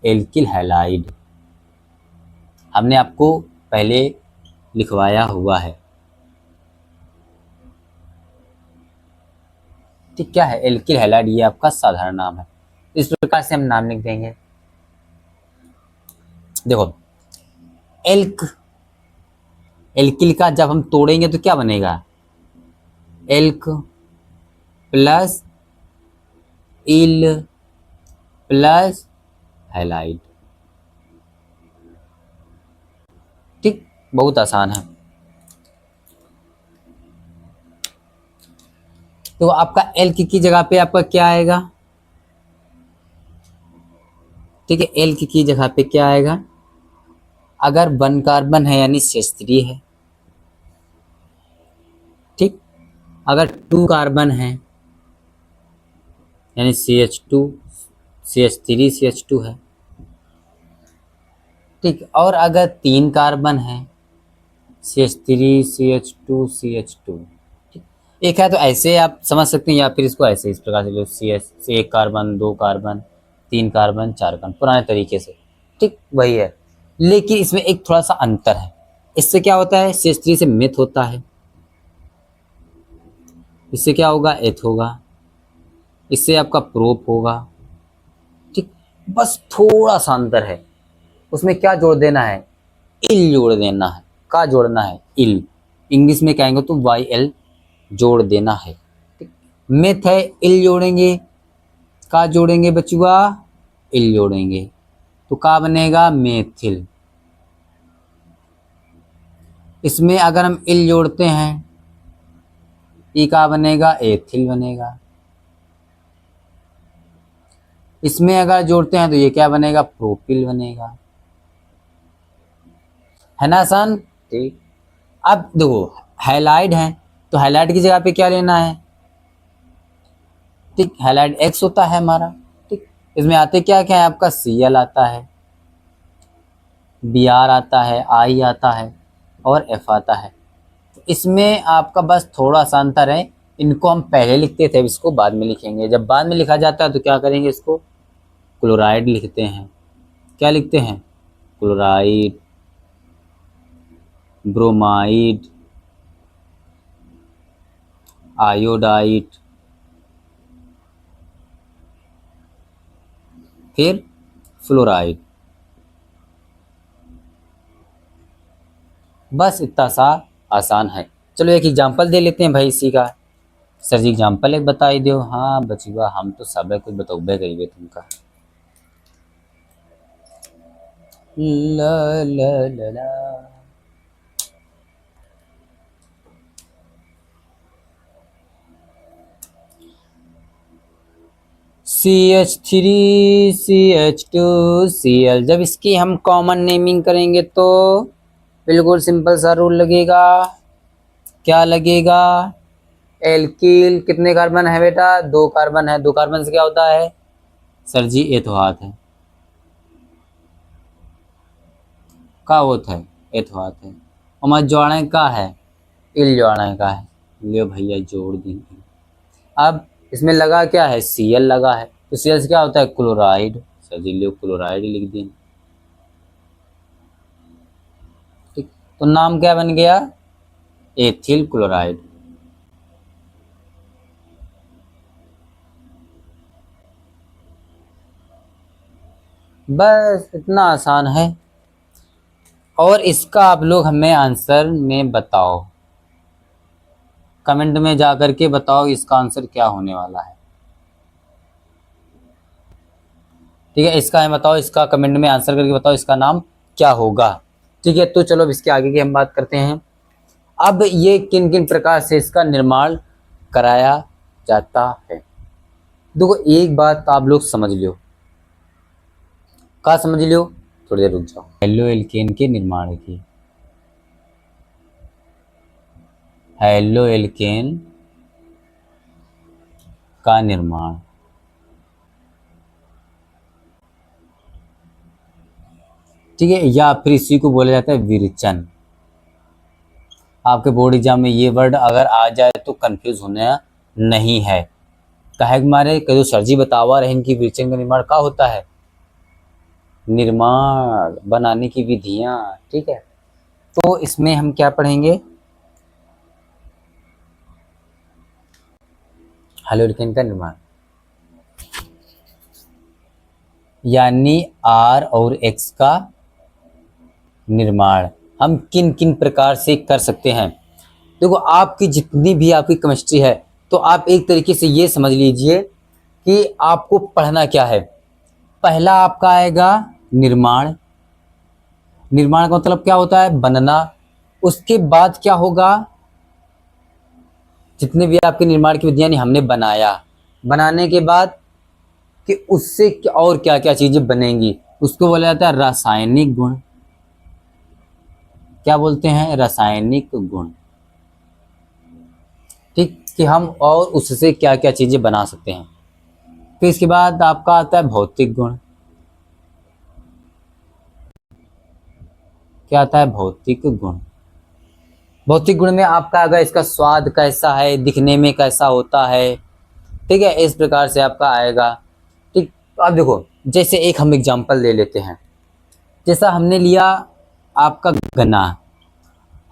एल्किल हैलाइड। हमने आपको पहले लिखवाया हुआ है। ठीक, क्या है? एल्किल हैलाइड, ये आपका साधारण नाम है। इस प्रकार से हम नाम लिख देंगे। देखो एल्क, एल्किल का जब हम तोड़ेंगे तो क्या बनेगा? एल्क प्लस इल प्लस हैलाइड। ठीक, बहुत आसान है। तो आपका एल्क की जगह पे आपका क्या आएगा? ठीक है, एल्क की जगह पे क्या आएगा? अगर 1 कार्बन है यानी CH3 है। ठीक, अगर 2 कार्बन है यानी CH2, CH3 CH2 है। ठीक, और अगर 3 कार्बन है CH3 CH2 CH2। ठीक, एक है तो ऐसे आप समझ सकते हैं, या फिर इसको ऐसे इस प्रकार से लो, CH से 1 कार्बन, 2 कार्बन, 3 कार्बन, 4 कार्बन, पुराने तरीके से। ठीक वही है, लेकिन इसमें एक थोड़ा सा अंतर है। इससे क्या होता है, CH3 से मेथ होता है, इससे क्या होगा, एथ होगा, इससे आपका प्रोप होगा। ठीक, बस थोड़ा सा अंतर है। उसमें क्या जोड़ देना है, इल जोड़ देना है। का जोड़ना है, इल। इंग्लिश में कहेंगे तो YL जोड़ देना है। ठीक, मेथ है, इल जोड़ेंगे। का जोड़ेंगे बचुआ, इल जोड़ेंगे, तो का बनेगा, मेथिल। इसमें अगर हम इल जोड़ते हैं, ई का बनेगा, एथिल बनेगा। इसमें अगर जोड़ते हैं तो ये क्या बनेगा, प्रोपिल बनेगा, है ना सन। ठीक, अब देखो हैलाइड है, तो हैलाइड की जगह पे क्या लेना है, ठीक, हैलाइड X होता है हमारा। ठीक, इसमें आते क्या क्या है, आपका Cl आता है, Br आता है, I आता है और F आता है। तो इसमें आपका बस थोड़ा सा अंतर है, इनको हम पहले लिखते थे, इसको बाद में लिखेंगे। जब बाद में लिखा जाता है तो क्या करेंगे, इसको क्लोराइड लिखते हैं। क्या लिखते हैं, क्लोराइड, ब्रोमाइड, आयोडाइड, फिर फ्लोराइड। बस इतना सा आसान है। चलो एक एग्जांपल दे लेते हैं भाई इसी का। सर जी एग्जांपल एक बताई दो। हाँ बचुआ, हम तो सब कुछ बतौबे करीबे तुमका। ला ला ला ला। CH3 CH2 Cl। जब इसकी हम कॉमन नेमिंग करेंगे तो बिल्कुल सिंपल सा रूल लगेगा। क्या लगेगा, एल्किल कितने कार्बन है बेटा, 2 कार्बन है। 2 कार्बन से क्या होता है सर जी, एथोहात है। का होता है, एथोहात है। और जोड़ने का है, इल जोड़ने का है। लियो भैया जोड़ देंगे। अब इसमें लगा क्या है, Cl लगा है, तो Cl से क्या होता है, क्लोराइड। सर जी लियो क्लोराइड लिख दें। ठीक, तो नाम क्या बन गया, एथिल क्लोराइड। बस इतना आसान है। और इसका आप लोग हमें आंसर में बताओ, कमेंट में जा करके बताओ इसका आंसर क्या होने वाला है। ठीक है, इसका है बताओ, इसका कमेंट में आंसर करके बताओ इसका नाम क्या होगा। ठीक है, तो चलो अब इसके आगे की हम बात करते हैं। अब ये किन किन प्रकार से इसका निर्माण कराया जाता है। देखो एक बात आप लोग समझ लो, क्या समझ लो, थोड़ी देर रुक जाओ। हेलो एल्केन के निर्माण की, हेलो एल्केन का निर्माण। ठीक है, या फिर इसी को बोला जाता है विरचन। आपके बोर्ड एग्जाम में ये वर्ड अगर आ जाए तो कंफ्यूज होना नहीं है। कहे मारे कहो सर जी बतावा रहे कि विरचन का निर्माण क्या होता है, निर्माण बनाने की विधियां। ठीक है, तो इसमें हम क्या पढ़ेंगे, हैलोएल्केन का निर्माण, यानी R और X का निर्माण हम किन किन प्रकार से कर सकते हैं। देखो आपकी जितनी भी आपकी केमिस्ट्री है, तो आप एक तरीके से ये समझ लीजिए कि आपको पढ़ना क्या है। पहला आपका आएगा निर्माण। निर्माण का मतलब क्या होता है, बनना। उसके बाद क्या होगा, जितने भी आपके निर्माण की विधियां हमने बनाया, बनाने के बाद कि उससे और क्या क्या चीजें बनेंगी, उसको बोला जाता है रासायनिक गुण। क्या बोलते हैं, रासायनिक गुण। ठीक, कि हम और उससे क्या क्या चीजें बना सकते हैं। फिर इसके बाद आपका आता है भौतिक गुण। क्या आता है, भौतिक गुण। भौतिक गुण में आपका अगर इसका स्वाद कैसा है, दिखने में कैसा होता है, ठीक है, इस प्रकार से आपका आएगा। ठीक, अब देखो जैसे एक हम एग्जांपल ले लेते हैं। जैसा हमने लिया आपका गन्ना,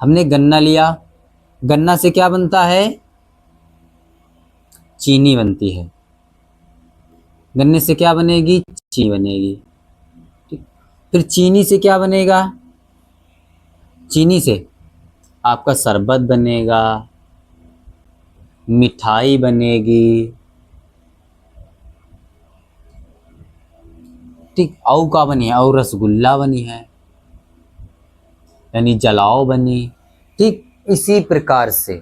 हमने गन्ना लिया, गन्ना से क्या बनता है, चीनी बनती है, गन्ने से क्या बनेगी, चीनी बनेगी। ठीक, फिर चीनी से क्या बनेगा, चीनी से आपका शरबत बनेगा, मिठाई बनेगी। ठीक, और का बनी है, और रसगुल्ला बनी है, यानी जलाओ बनी। ठीक, इसी प्रकार से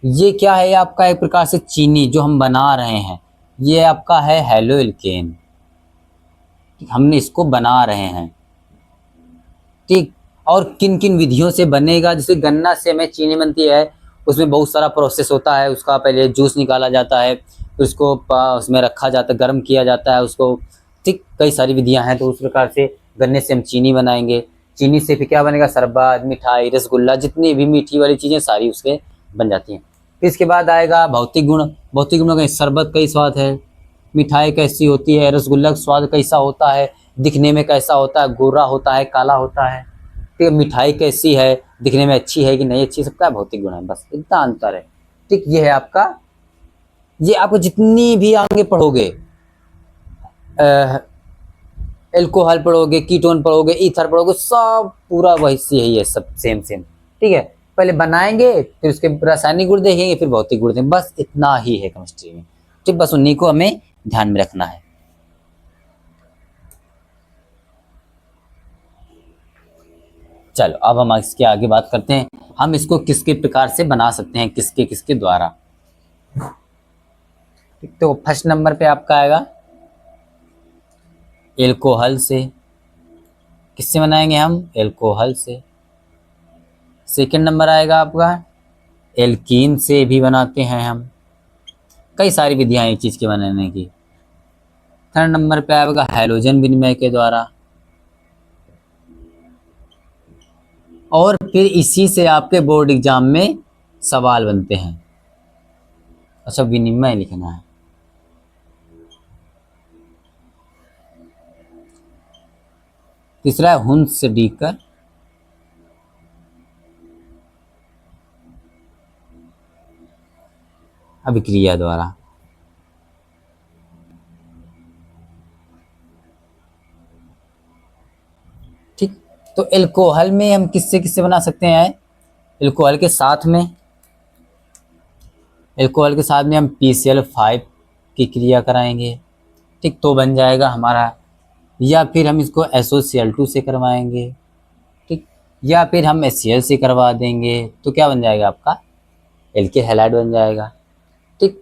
ये क्या है आपका, एक प्रकार से चीनी जो हम बना रहे हैं, ये आपका है हेलो एल्केन, हमने इसको बना रहे हैं। ठीक, और किन किन विधियों से बनेगा, जैसे गन्ना से हमें चीनी बनती है, उसमें बहुत सारा प्रोसेस होता है, उसका पहले जूस निकाला जाता है, फिर उसको उसमें रखा जाता है, गर्म किया जाता है उसको। ठीक, कई सारी विधियां हैं, तो उस प्रकार से गन्ने से हम चीनी बनाएंगे, चीनी से फिर क्या बनेगा, शरबत, मिठाई, रसगुल्ला, जितनी भी मीठी वाली चीज़ें सारी उसके बन जाती हैं। फिर इसके बाद आएगा भौतिक गुण, भौतिक गुणों का शरबत कई स्वाद है, मिठाई कैसी होती है, रसगुल्ला का स्वाद कैसा होता है, दिखने में कैसा होता है, गोरा होता है, काला होता है। ठीक है, मिठाई कैसी है, दिखने में अच्छी है कि नहीं अच्छी, सबका भौतिक गुण है, बस इतना अंतर है। ठीक, ये है आपका, ये आपको जितनी भी आगे पढ़ोगे, एल्कोहल पढ़ोगे, कीटोन पढ़ोगे, ईथर पढ़ोगे, सब पूरा वही से यही है, सब सेम सेम। ठीक है, पहले बनाएंगे, फिर उसके रासायनिक गुण देखेंगे, फिर भौतिक गुण देखेंगे, बस इतना ही है केमिस्ट्री में। ठीक, बस उन्हीं को हमें ध्यान में रखना है। चलो अब हम इसके आगे बात करते हैं, हम इसको किसके प्रकार से बना सकते हैं, किसके किसके द्वारा। ठीक, तो फर्स्ट नंबर पे आपका आएगा एल्कोहल से, किससे बनाएंगे हम, एल्कोहल से। सेकंड नंबर आएगा आपका एल्कीन से भी बनाते हैं हम, कई सारी विधियां एक चीज के बनाने की। थर्ड नंबर पे आएगा हाइड्रोजन विनिमय के द्वारा, और फिर इसी से आपके बोर्ड एग्जाम में सवाल बनते हैं। अच्छा, विनिमय लिखना है। तीसरा है हुंसडीकर अभिक्रिया द्वारा। ठीक, तो एल्कोहल में हम किससे किससे बना सकते हैं, एल्कोहल के साथ में, एल्कोहल के साथ में हम PCl5 की क्रिया कराएंगे। ठीक, तो बन जाएगा हमारा, या फिर हम इसको SOCl2 से करवाएंगे। ठीक, या फिर हम HCl से करवा देंगे, तो क्या बन जाएगा आपका, एल्के हैलाइड बन जाएगा। ठीक,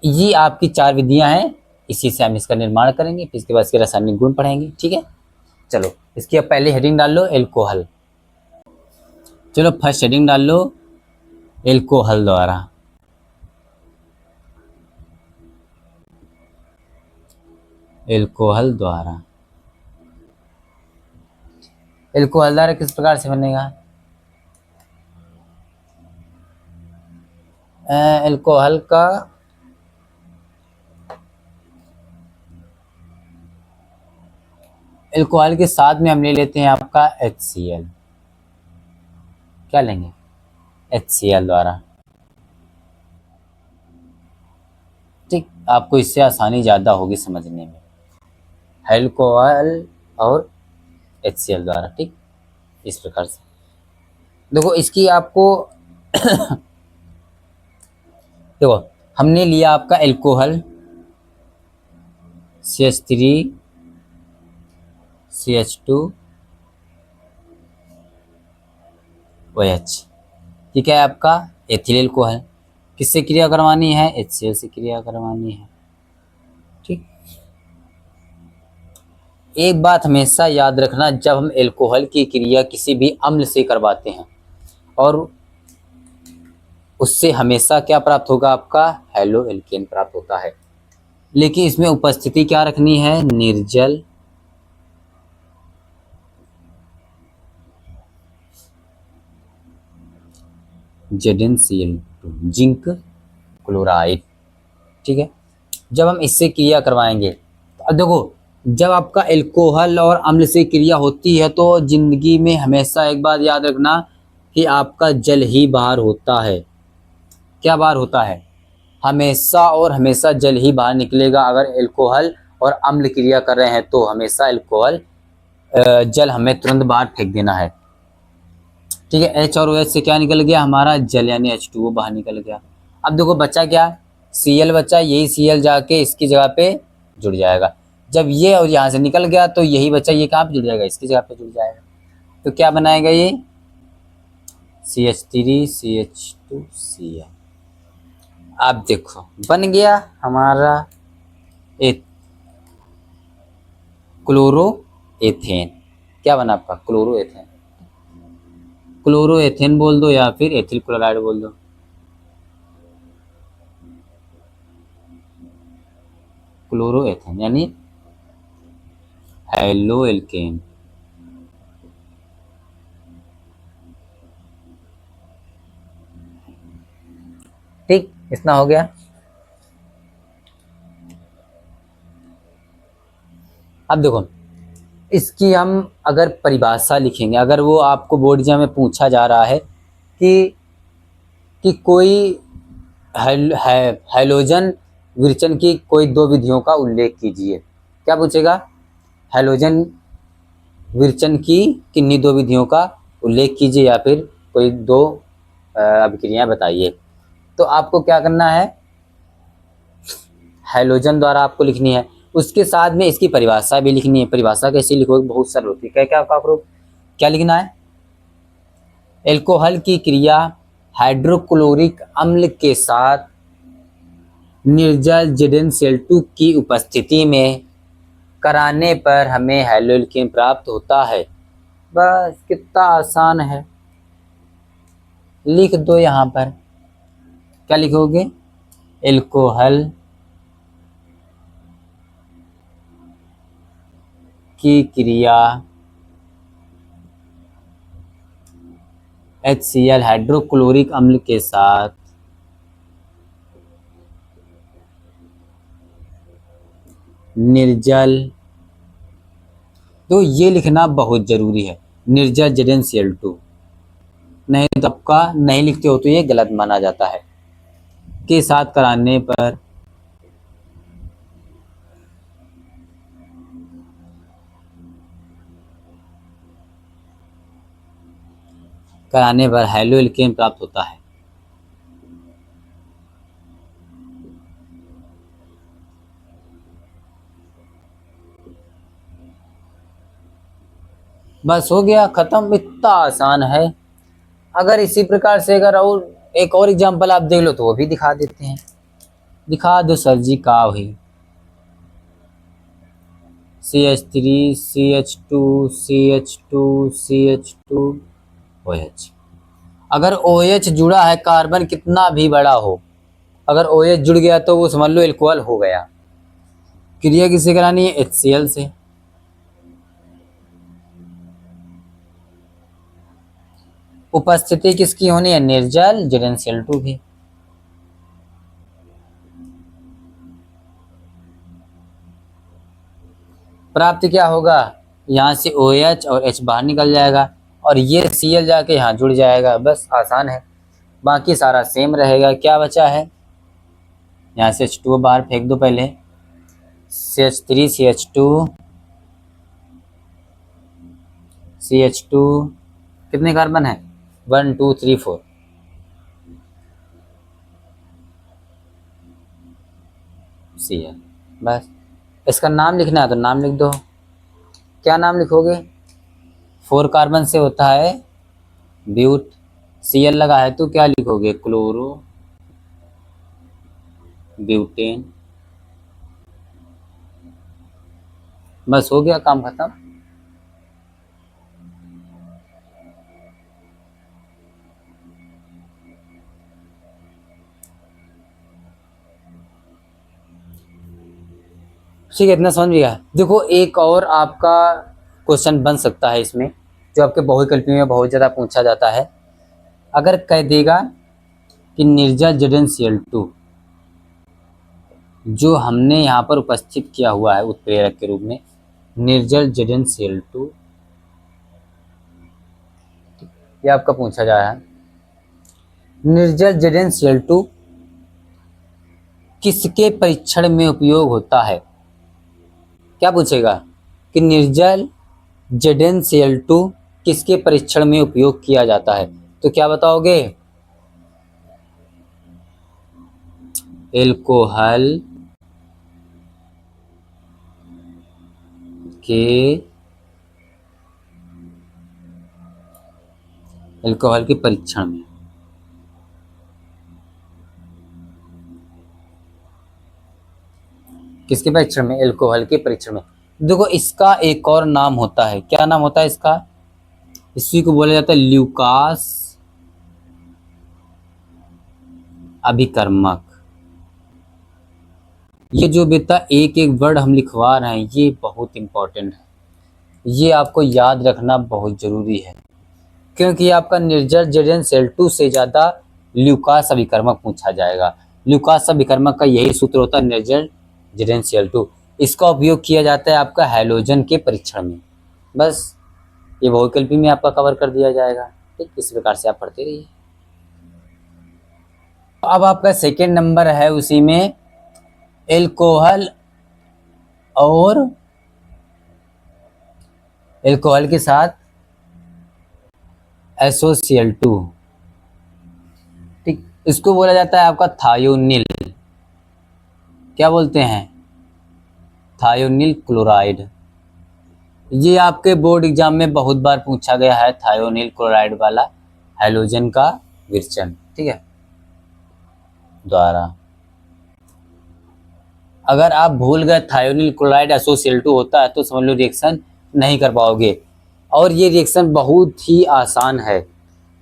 ये आपकी चार विधियां हैं, इसी से हम इसका निर्माण करेंगे, फिर इसके बाद इसके रासायनिक गुण पढ़ेंगे। ठीक है, चलो इसकी अब पहले हेडिंग डाल लो एल्कोहल। चलो फर्स्ट हेडिंग डाल लो एल्कोहल द्वारा। एल्कोहल द्वारा, एल्कोहल द्वारा किस प्रकार से बनेगा, एल्कोहल का एल्कोहल के साथ में हम ले लेते हैं आपका HCl, क्या लेंगे, HCl द्वारा। ठीक, आपको इससे आसानी ज़्यादा होगी समझने में, एल्कोहल और HCl द्वारा। ठीक, इस प्रकार से देखो इसकी आपको देखो हमने लिया आपका एल्कोहल CH3 CH2 OH, ये क्या है आपका एथिल एल्कोहल, किससे क्रिया करवानी है, HCl से क्रिया करवानी है। ठीक, एक बात हमेशा याद रखना, जब हम एल्कोहल की क्रिया किसी भी अम्ल से करवाते हैं, और उससे हमेशा क्या प्राप्त होगा, आपका हेलो एल्केन प्राप्त होता है, लेकिन इसमें उपस्थिति क्या रखनी है, निर्जल ZnCl2 जिंक क्लोराइड। ठीक है, जब हम इससे क्रिया करवाएंगे, अब देखो जब आपका अल्कोहल और अम्ल से क्रिया होती है तो जिंदगी में हमेशा एक बात याद रखना कि आपका जल ही बाहर होता है। क्या बाहर होता है? हमेशा और हमेशा जल ही बाहर निकलेगा। अगर अल्कोहल और अम्ल क्रिया कर रहे हैं तो हमेशा अल्कोहल जल हमें तुरंत बाहर फेंक देना है। ठीक है, H और OH से क्या निकल गया? हमारा जल यानी H2O बाहर निकल गया। अब देखो बचा क्या? Cl बचा। यही Cl जाके इसकी जगह पे जुड़ जाएगा। जब ये और यहाँ से निकल गया तो यही बचा, ये कहाँ पे जुड़ जाएगा? इसकी जगह पे जुड़ जाएगा। तो क्या बनाएगा ये? CH3 CH2 Cl। अब देखो बन गया हमारा क्लोरो एथेन। क्या बना आपका? Chloro ethane. क्लोरो एथेन बोल दो या फिर एथिल क्लोराइड बोल दो। क्लोरो एथेन यानी हेलो एल्केन। ठीक, इतना हो गया। अब देखो इसकी हम अगर परिभाषा लिखेंगे, अगर वो आपको बोर्ड एग्जाम में पूछा जा रहा है कि कोई हैलोजन विरचन की कोई दो विधियों का उल्लेख कीजिए। क्या पूछेगा? हैलोजन विरचन की किन्हीं दो विधियों का उल्लेख कीजिए या फिर कोई दो अभिक्रियाएं बताइए। तो आपको क्या करना है? हैलोजन द्वारा आपको लिखनी है, उसके साथ में इसकी परिभाषा भी लिखनी है। परिभाषा कैसे लिखोगे? बहुत सरल होती है। क्या क्या आपको क्या लिखना है? एल्कोहल की क्रिया हाइड्रोक्लोरिक अम्ल के साथ निर्जल ZnCl2 की उपस्थिति में कराने पर हमें हैलोएल्केन प्राप्त होता है। बस कितना आसान है, लिख दो यहाँ पर। क्या लिखोगे? एल्कोहल की क्रिया HCl हाइड्रोक्लोरिक अम्ल के साथ निर्जल, तो ये लिखना बहुत जरूरी है, निर्जल ZnCl2। नहीं तो आपका नहीं लिखते हो तो ये गलत माना जाता है। के साथ कराने पर हैलोएल्केन प्राप्त होता है। बस हो गया खत्म, इतना आसान है। अगर इसी प्रकार से अगर और एक और एग्जांपल आप देख लो तो वो भी दिखा देते हैं। दिखा दो सर जी। का हुई CH3 CH2 CH2 CH2 OH। अगर OH जुड़ा है, कार्बन कितना भी बड़ा हो, अगर OH जुड़ गया तो वो समझ लो एल्कोहल हो गया। क्रिया किससे करानी है? HCl से। उपस्थिति किसकी होनी है? निर्जल ZnCl2 की। प्राप्त क्या होगा? यहाँ से OH और H बाहर निकल जाएगा और ये Cl जाके यहाँ जुड़ जाएगा। बस आसान है, बाकी सारा सेम रहेगा। क्या बचा है? यहाँ से H2O बाहर फेंक दो पहले। CH3 CH2 CH2 कितने कार्बन है? 1 2 3 4। Cl। बस इसका नाम लिखना है तो नाम लिख दो। क्या नाम लिखोगे? 4 कार्बन से होता है ब्यूट। Cl लगा है तो क्या लिखोगे? Chloro butane. बस हो गया काम खत्म। ठीक है, इतना समझ में गया। देखो एक और आपका क्वेश्चन बन सकता है इसमें, जो आपके बहुविकल्पी में बहुत ज़्यादा पूछा जाता है। अगर कह देगा कि निर्जल ZnCl2 जो हमने यहाँ पर उपस्थित किया हुआ है उत्प्रेरक के रूप में, निर्जल ZnCl2, ये आपका पूछा जा रहा है। निर्जल ZnCl2 किसके परीक्षण में उपयोग होता है? क्या पूछेगा कि निर्जल ZnCl2 किसके परीक्षण में उपयोग किया जाता है? तो क्या बताओगे? एल्कोहल के परीक्षण में। किसके परीक्षण में? एल्कोहल के परीक्षण में। देखो इसका एक और नाम होता है, क्या नाम होता है इसका? इसी को बोला जाता है ल्यूकास अभिकर्मक। ये जो बेटा एक एक वर्ड हम लिखवा रहे हैं ये बहुत इंपॉर्टेंट है, ये आपको याद रखना बहुत जरूरी है, क्योंकि आपका निर्जल ZnCl2 से ज़्यादा ल्यूकास अभिकर्मक पूछा जाएगा। ल्यूकास अभिकर्मक का यही सूत्र होता है निर्जल ZnCl2। इसका उपयोग किया जाता है आपका हैलोजन के परीक्षण में। बस ये बहुविकल्पी में आपका कवर कर दिया जाएगा। ठीक, इस प्रकार से आप पढ़ते रहिए। अब आपका सेकेंड नंबर है, उसी में एल्कोहल और एल्कोहल के साथ SOCl2। ठीक, इसको बोला जाता है आपका थायोनिल। क्या बोलते हैं? Thionyl chloride. ये आपके बोर्ड एग्जाम में बहुत बार पूछा गया है, थायोनिल क्लोराइड वाला हैलोजन का विरचन, ठीक है, द्वारा। अगर आप भूल गए थायोनिल क्लोराइड SOCl2 होता है तो समझ लो रिएक्शन नहीं कर पाओगे, और ये रिएक्शन बहुत ही आसान है।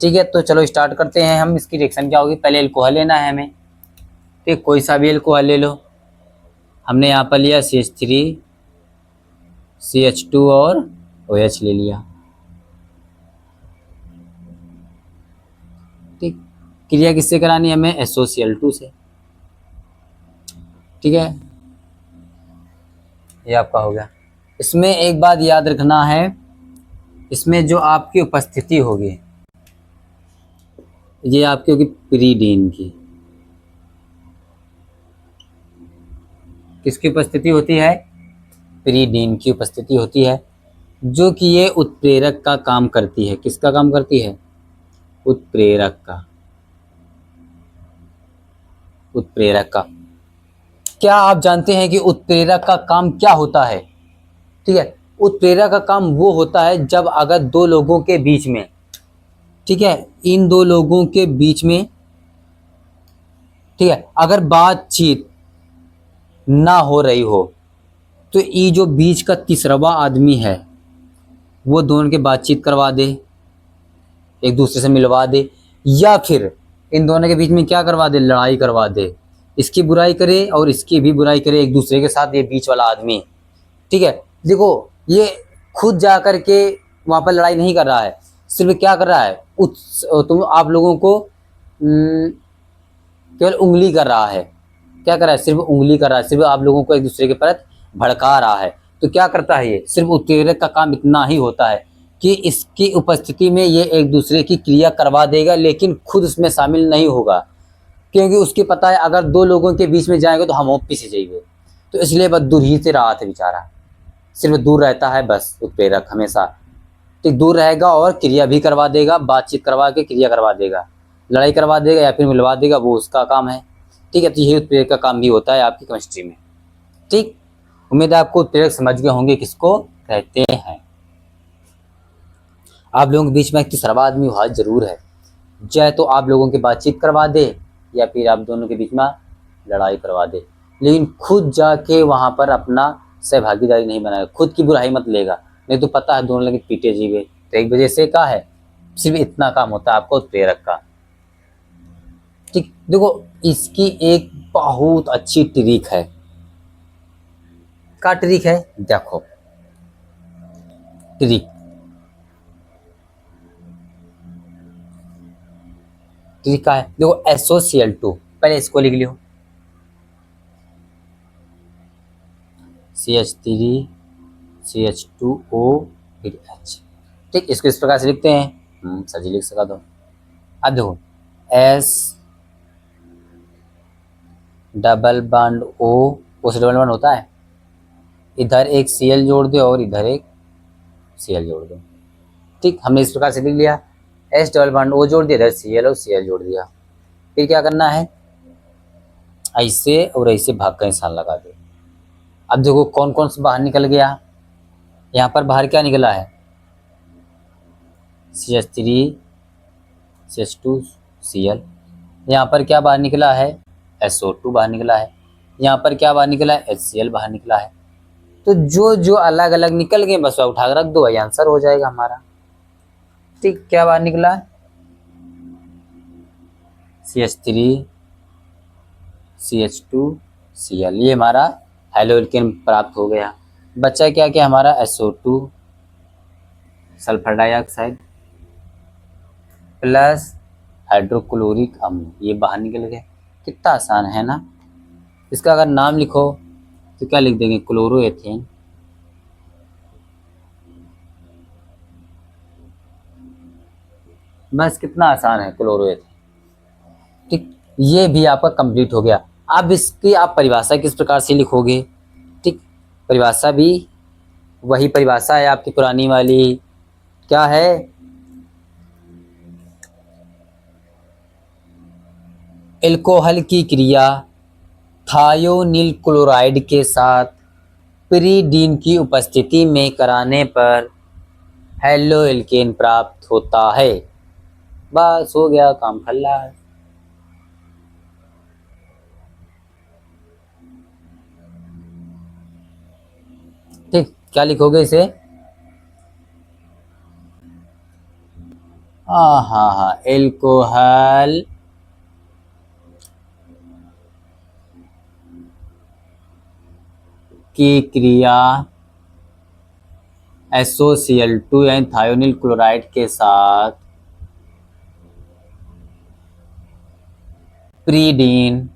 ठीक है, तो चलो स्टार्ट करते हैं हम। इसकी रिएक्शन क्या होगी? पहले एल्कोहल लेना है हमें। ठीक, कोई सा भी एल्कोहल ले लो। हमने यहाँ पर लिया CH3 CH2 और OH ले लिया। ठीक, क्रिया किससे करानी है हमें? SOCl2 से। ठीक है, ये आपका हो गया। इसमें एक बात याद रखना है, इसमें जो आपकी उपस्थिति होगी ये आपकी होगी पिरीडीन की। किसकी उपस्थिति होती है? पिरीडीन की उपस्थिति होती है, जो कि ये उत्प्रेरक का काम करती है। किसका काम करती है? उत्प्रेरक का। उत्प्रेरक का। क्या आप जानते हैं कि उत्प्रेरक का काम क्या होता है? ठीक है, उत्प्रेरक का काम वो होता है जब अगर दो लोगों के बीच में, ठीक है, इन दो लोगों के बीच में, ठीक है, अगर बातचीत ना हो रही हो तो ये जो बीच का तीसरा आदमी है वो दोनों के बातचीत करवा दे, एक दूसरे से मिलवा दे, या फिर इन दोनों के बीच में क्या करवा दे? लड़ाई करवा दे। इसकी बुराई करे और इसकी भी बुराई करे एक दूसरे के साथ, ये बीच वाला आदमी। ठीक है, देखो ये खुद जा कर के वहां पर लड़ाई नहीं कर रहा है, सिर्फ क्या कर रहा है? तुम आप लोगों को केवल उंगली कर रहा है। क्या कर रहा है? सिर्फ उंगली कर रहा है, सिर्फ आप लोगों को एक दूसरे के प्रति भड़का रहा है। तो क्या करता है ये? सिर्फ उत्प्रेरक का काम इतना ही होता है कि इसकी उपस्थिति में ये एक दूसरे की क्रिया करवा देगा, लेकिन खुद उसमें शामिल नहीं होगा, क्योंकि उसकी पता है अगर दो लोगों के बीच में जाएंगे तो हम ऑफिस से जाएंगे, तो इसलिए बस दूर ही से रहा था बेचारा, सिर्फ दूर रहता है बस उत्प्रेरक हमेशा। तो दूर रहेगा और क्रिया भी करवा देगा, बातचीत करवा के क्रिया करवा देगा, लड़ाई करवा देगा या फिर मिलवा देगा, वो उसका काम है। ठीक है, तो यही उत्प्रेरक का काम भी होता है आपकी केमिस्ट्री में। ठीक, उम्मीद है आपको उत्प्रेरक समझ गए होंगे किसको कहते हैं। आप लोगों के बीच में एक तीसरा आदमी हुआ जरूर है, चाहे तो आप लोगों की बातचीत करवा दे या फिर आप दोनों के बीच में लड़ाई करवा दे, लेकिन खुद जाके वहां पर अपना सहभागीदारी नहीं बनाएगा, खुद की बुराई मत लेगा, नहीं तो पता है दोनों लगे पीटे जीवे। तो एक वजह से क्या है, सिर्फ इतना काम होता है आपको उत्प्रेरक का। ठीक, देखो इसकी एक बहुत अच्छी ट्रिक है। क्या ट्रिक है? देखो ट्रिक, ट्रिक का है, देखो SOCl2, पहले इसको लिख लियो, CH3 CH2O फिर H। ठीक, इसको इस प्रकार से लिखते हैं। सर जी लिख सका दो। अब देखो S डबल बॉन्ड O से डबल बॉन्ड होता है, इधर एक Cl जोड़ दो और इधर एक Cl जोड़ दो। ठीक, हमने इस प्रकार से लिख लिया। S डबल बॉन्ड O जोड़ दिया, इधर Cl और Cl जोड़ दिया। फिर क्या करना है, ऐसे और ऐसे भाग का निशान लगा दो। अब देखो कौन कौन सा बाहर निकल गया। यहाँ पर बाहर क्या निकला है, CH3 CH2 Cl। यहाँ पर क्या बाहर निकला है, SO2 बाहर निकला है। यहाँ पर क्या बाहर निकला है, HCl बाहर निकला है। तो जो जो अलग अलग निकल गए बस वह उठा कर रख दो, वही आंसर हो जाएगा हमारा। ठीक, क्या बाहर निकला, CH3 CH2 Cl, ये हमारा हैलोएल्केन प्राप्त हो गया। बचा क्या क्या हमारा, SO2 sulphur dioxide plus hydrochloric अम्ल, ये बाहर निकल गए। कितना आसान है ना। इसका अगर नाम लिखो तो क्या लिख देंगे, क्लोरोएथेन। बस कितना आसान है, क्लोरोएथेन। ठीक, ये भी आपका कंप्लीट हो गया। अब इसकी आप परिभाषा किस प्रकार से लिखोगे। ठीक, परिभाषा भी वही परिभाषा है आपकी पुरानी वाली, क्या है, एल्कोहल की क्रिया थायोनील क्लोराइड के साथ पिरीडीन की उपस्थिति में कराने पर हैलोएल्केन प्राप्त होता है। बस हो गया, काम खल्लास। ठीक, क्या लिखोगे इसे, हाँ, एल्कोहल की क्रिया SOCl2 यानी थायोनील क्लोराइड के साथ पिरीडीन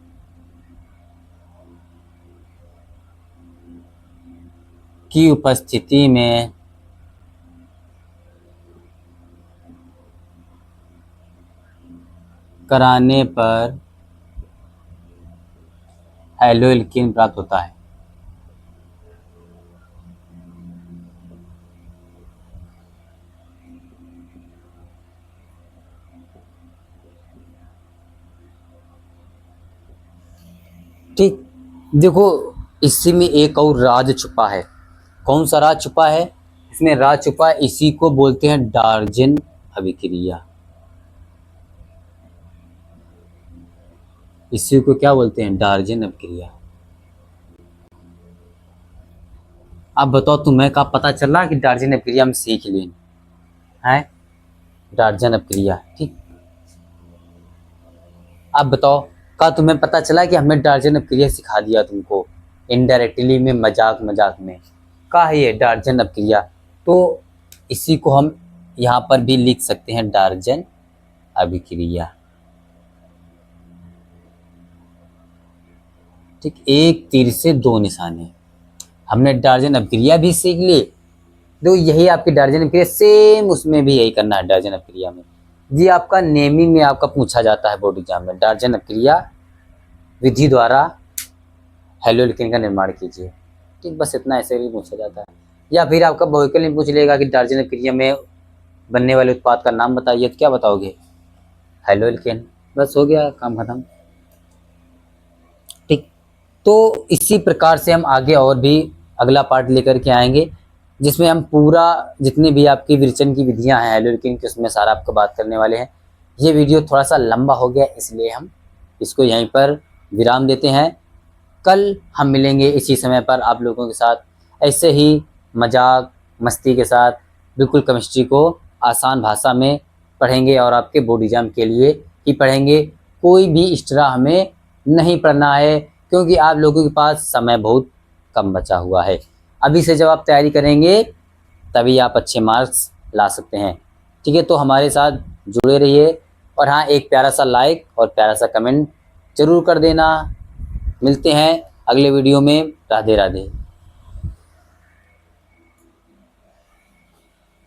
की उपस्थिति में कराने पर हैलोएल्केन प्राप्त होता है। ठीक, देखो इसी में एक और राज छुपा है। कौन सा राज छुपा है, इसमें राज छुपा है, इसी को बोलते हैं डार्जन अभिक्रिया। इसी को क्या बोलते हैं, डार्जन अभिक्रिया। अब बताओ तुम्हें क्या पता चला कि डार्जन अभिक्रिया हम सीख लें है, डार्जन अभिक्रिया। ठीक, अब बताओ क्या तुम्हें पता चला कि हमने डार्जन अभिक्रिया सिखा दिया तुमको इनडायरेक्टली में, मजाक मजाक में। क्या है ये डार्जन अभिक्रिया, तो इसी को हम यहाँ पर भी लिख सकते हैं, डार्जन अभिक्रिया। ठीक, एक तीर से दो निशाने, हमने डार्जन अभिक्रिया भी सीख ली। तो यही आपकी डार्जन अभिक्रिया, सेम उसमें भी यही करना है डार्जन अभिक्रिया में। ये आपका नेमिंग में आपका पूछा जाता है बोर्ड एग्जाम में, डार्जन अभिक्रिया विधि द्वारा हैलोएल्केन का निर्माण कीजिए। ठीक, बस इतना ऐसे भी पूछा जाता है। या फिर आपका बहुविकल्प में पूछ लेगा कि डार्जन अभिक्रिया में बनने वाले उत्पाद का नाम बताइए, तो क्या बताओगे, हैलोएल्केन। बस हो गया, काम खत्म। ठीक, तो इसी प्रकार से हम आगे और भी अगला पार्ट लेकर के आएंगे, जिसमें हम पूरा जितने भी आपकी विरेचन की विधियां हैं हैलोएल्केन की, उसमें सारा आपको बात करने वाले हैं। ये वीडियो थोड़ा सा लंबा हो गया, इसलिए हम इसको यहीं पर विराम देते हैं। कल हम मिलेंगे इसी समय पर आप लोगों के साथ, ऐसे ही मजाक मस्ती के साथ बिल्कुल केमिस्ट्री को आसान भाषा में पढ़ेंगे और आपके बोर्ड एग्जाम के लिए ही पढ़ेंगे। कोई भी एक्स्ट्रा हमें नहीं पढ़ना है, क्योंकि आप लोगों के पास समय बहुत कम बचा हुआ है। अभी से जब आप तैयारी करेंगे तभी आप अच्छे मार्क्स ला सकते हैं। ठीक है, तो हमारे साथ जुड़े रहिए, और हाँ, एक प्यारा सा लाइक और प्यारा सा कमेंट जरूर कर देना। मिलते हैं अगले वीडियो में। राधे राधे।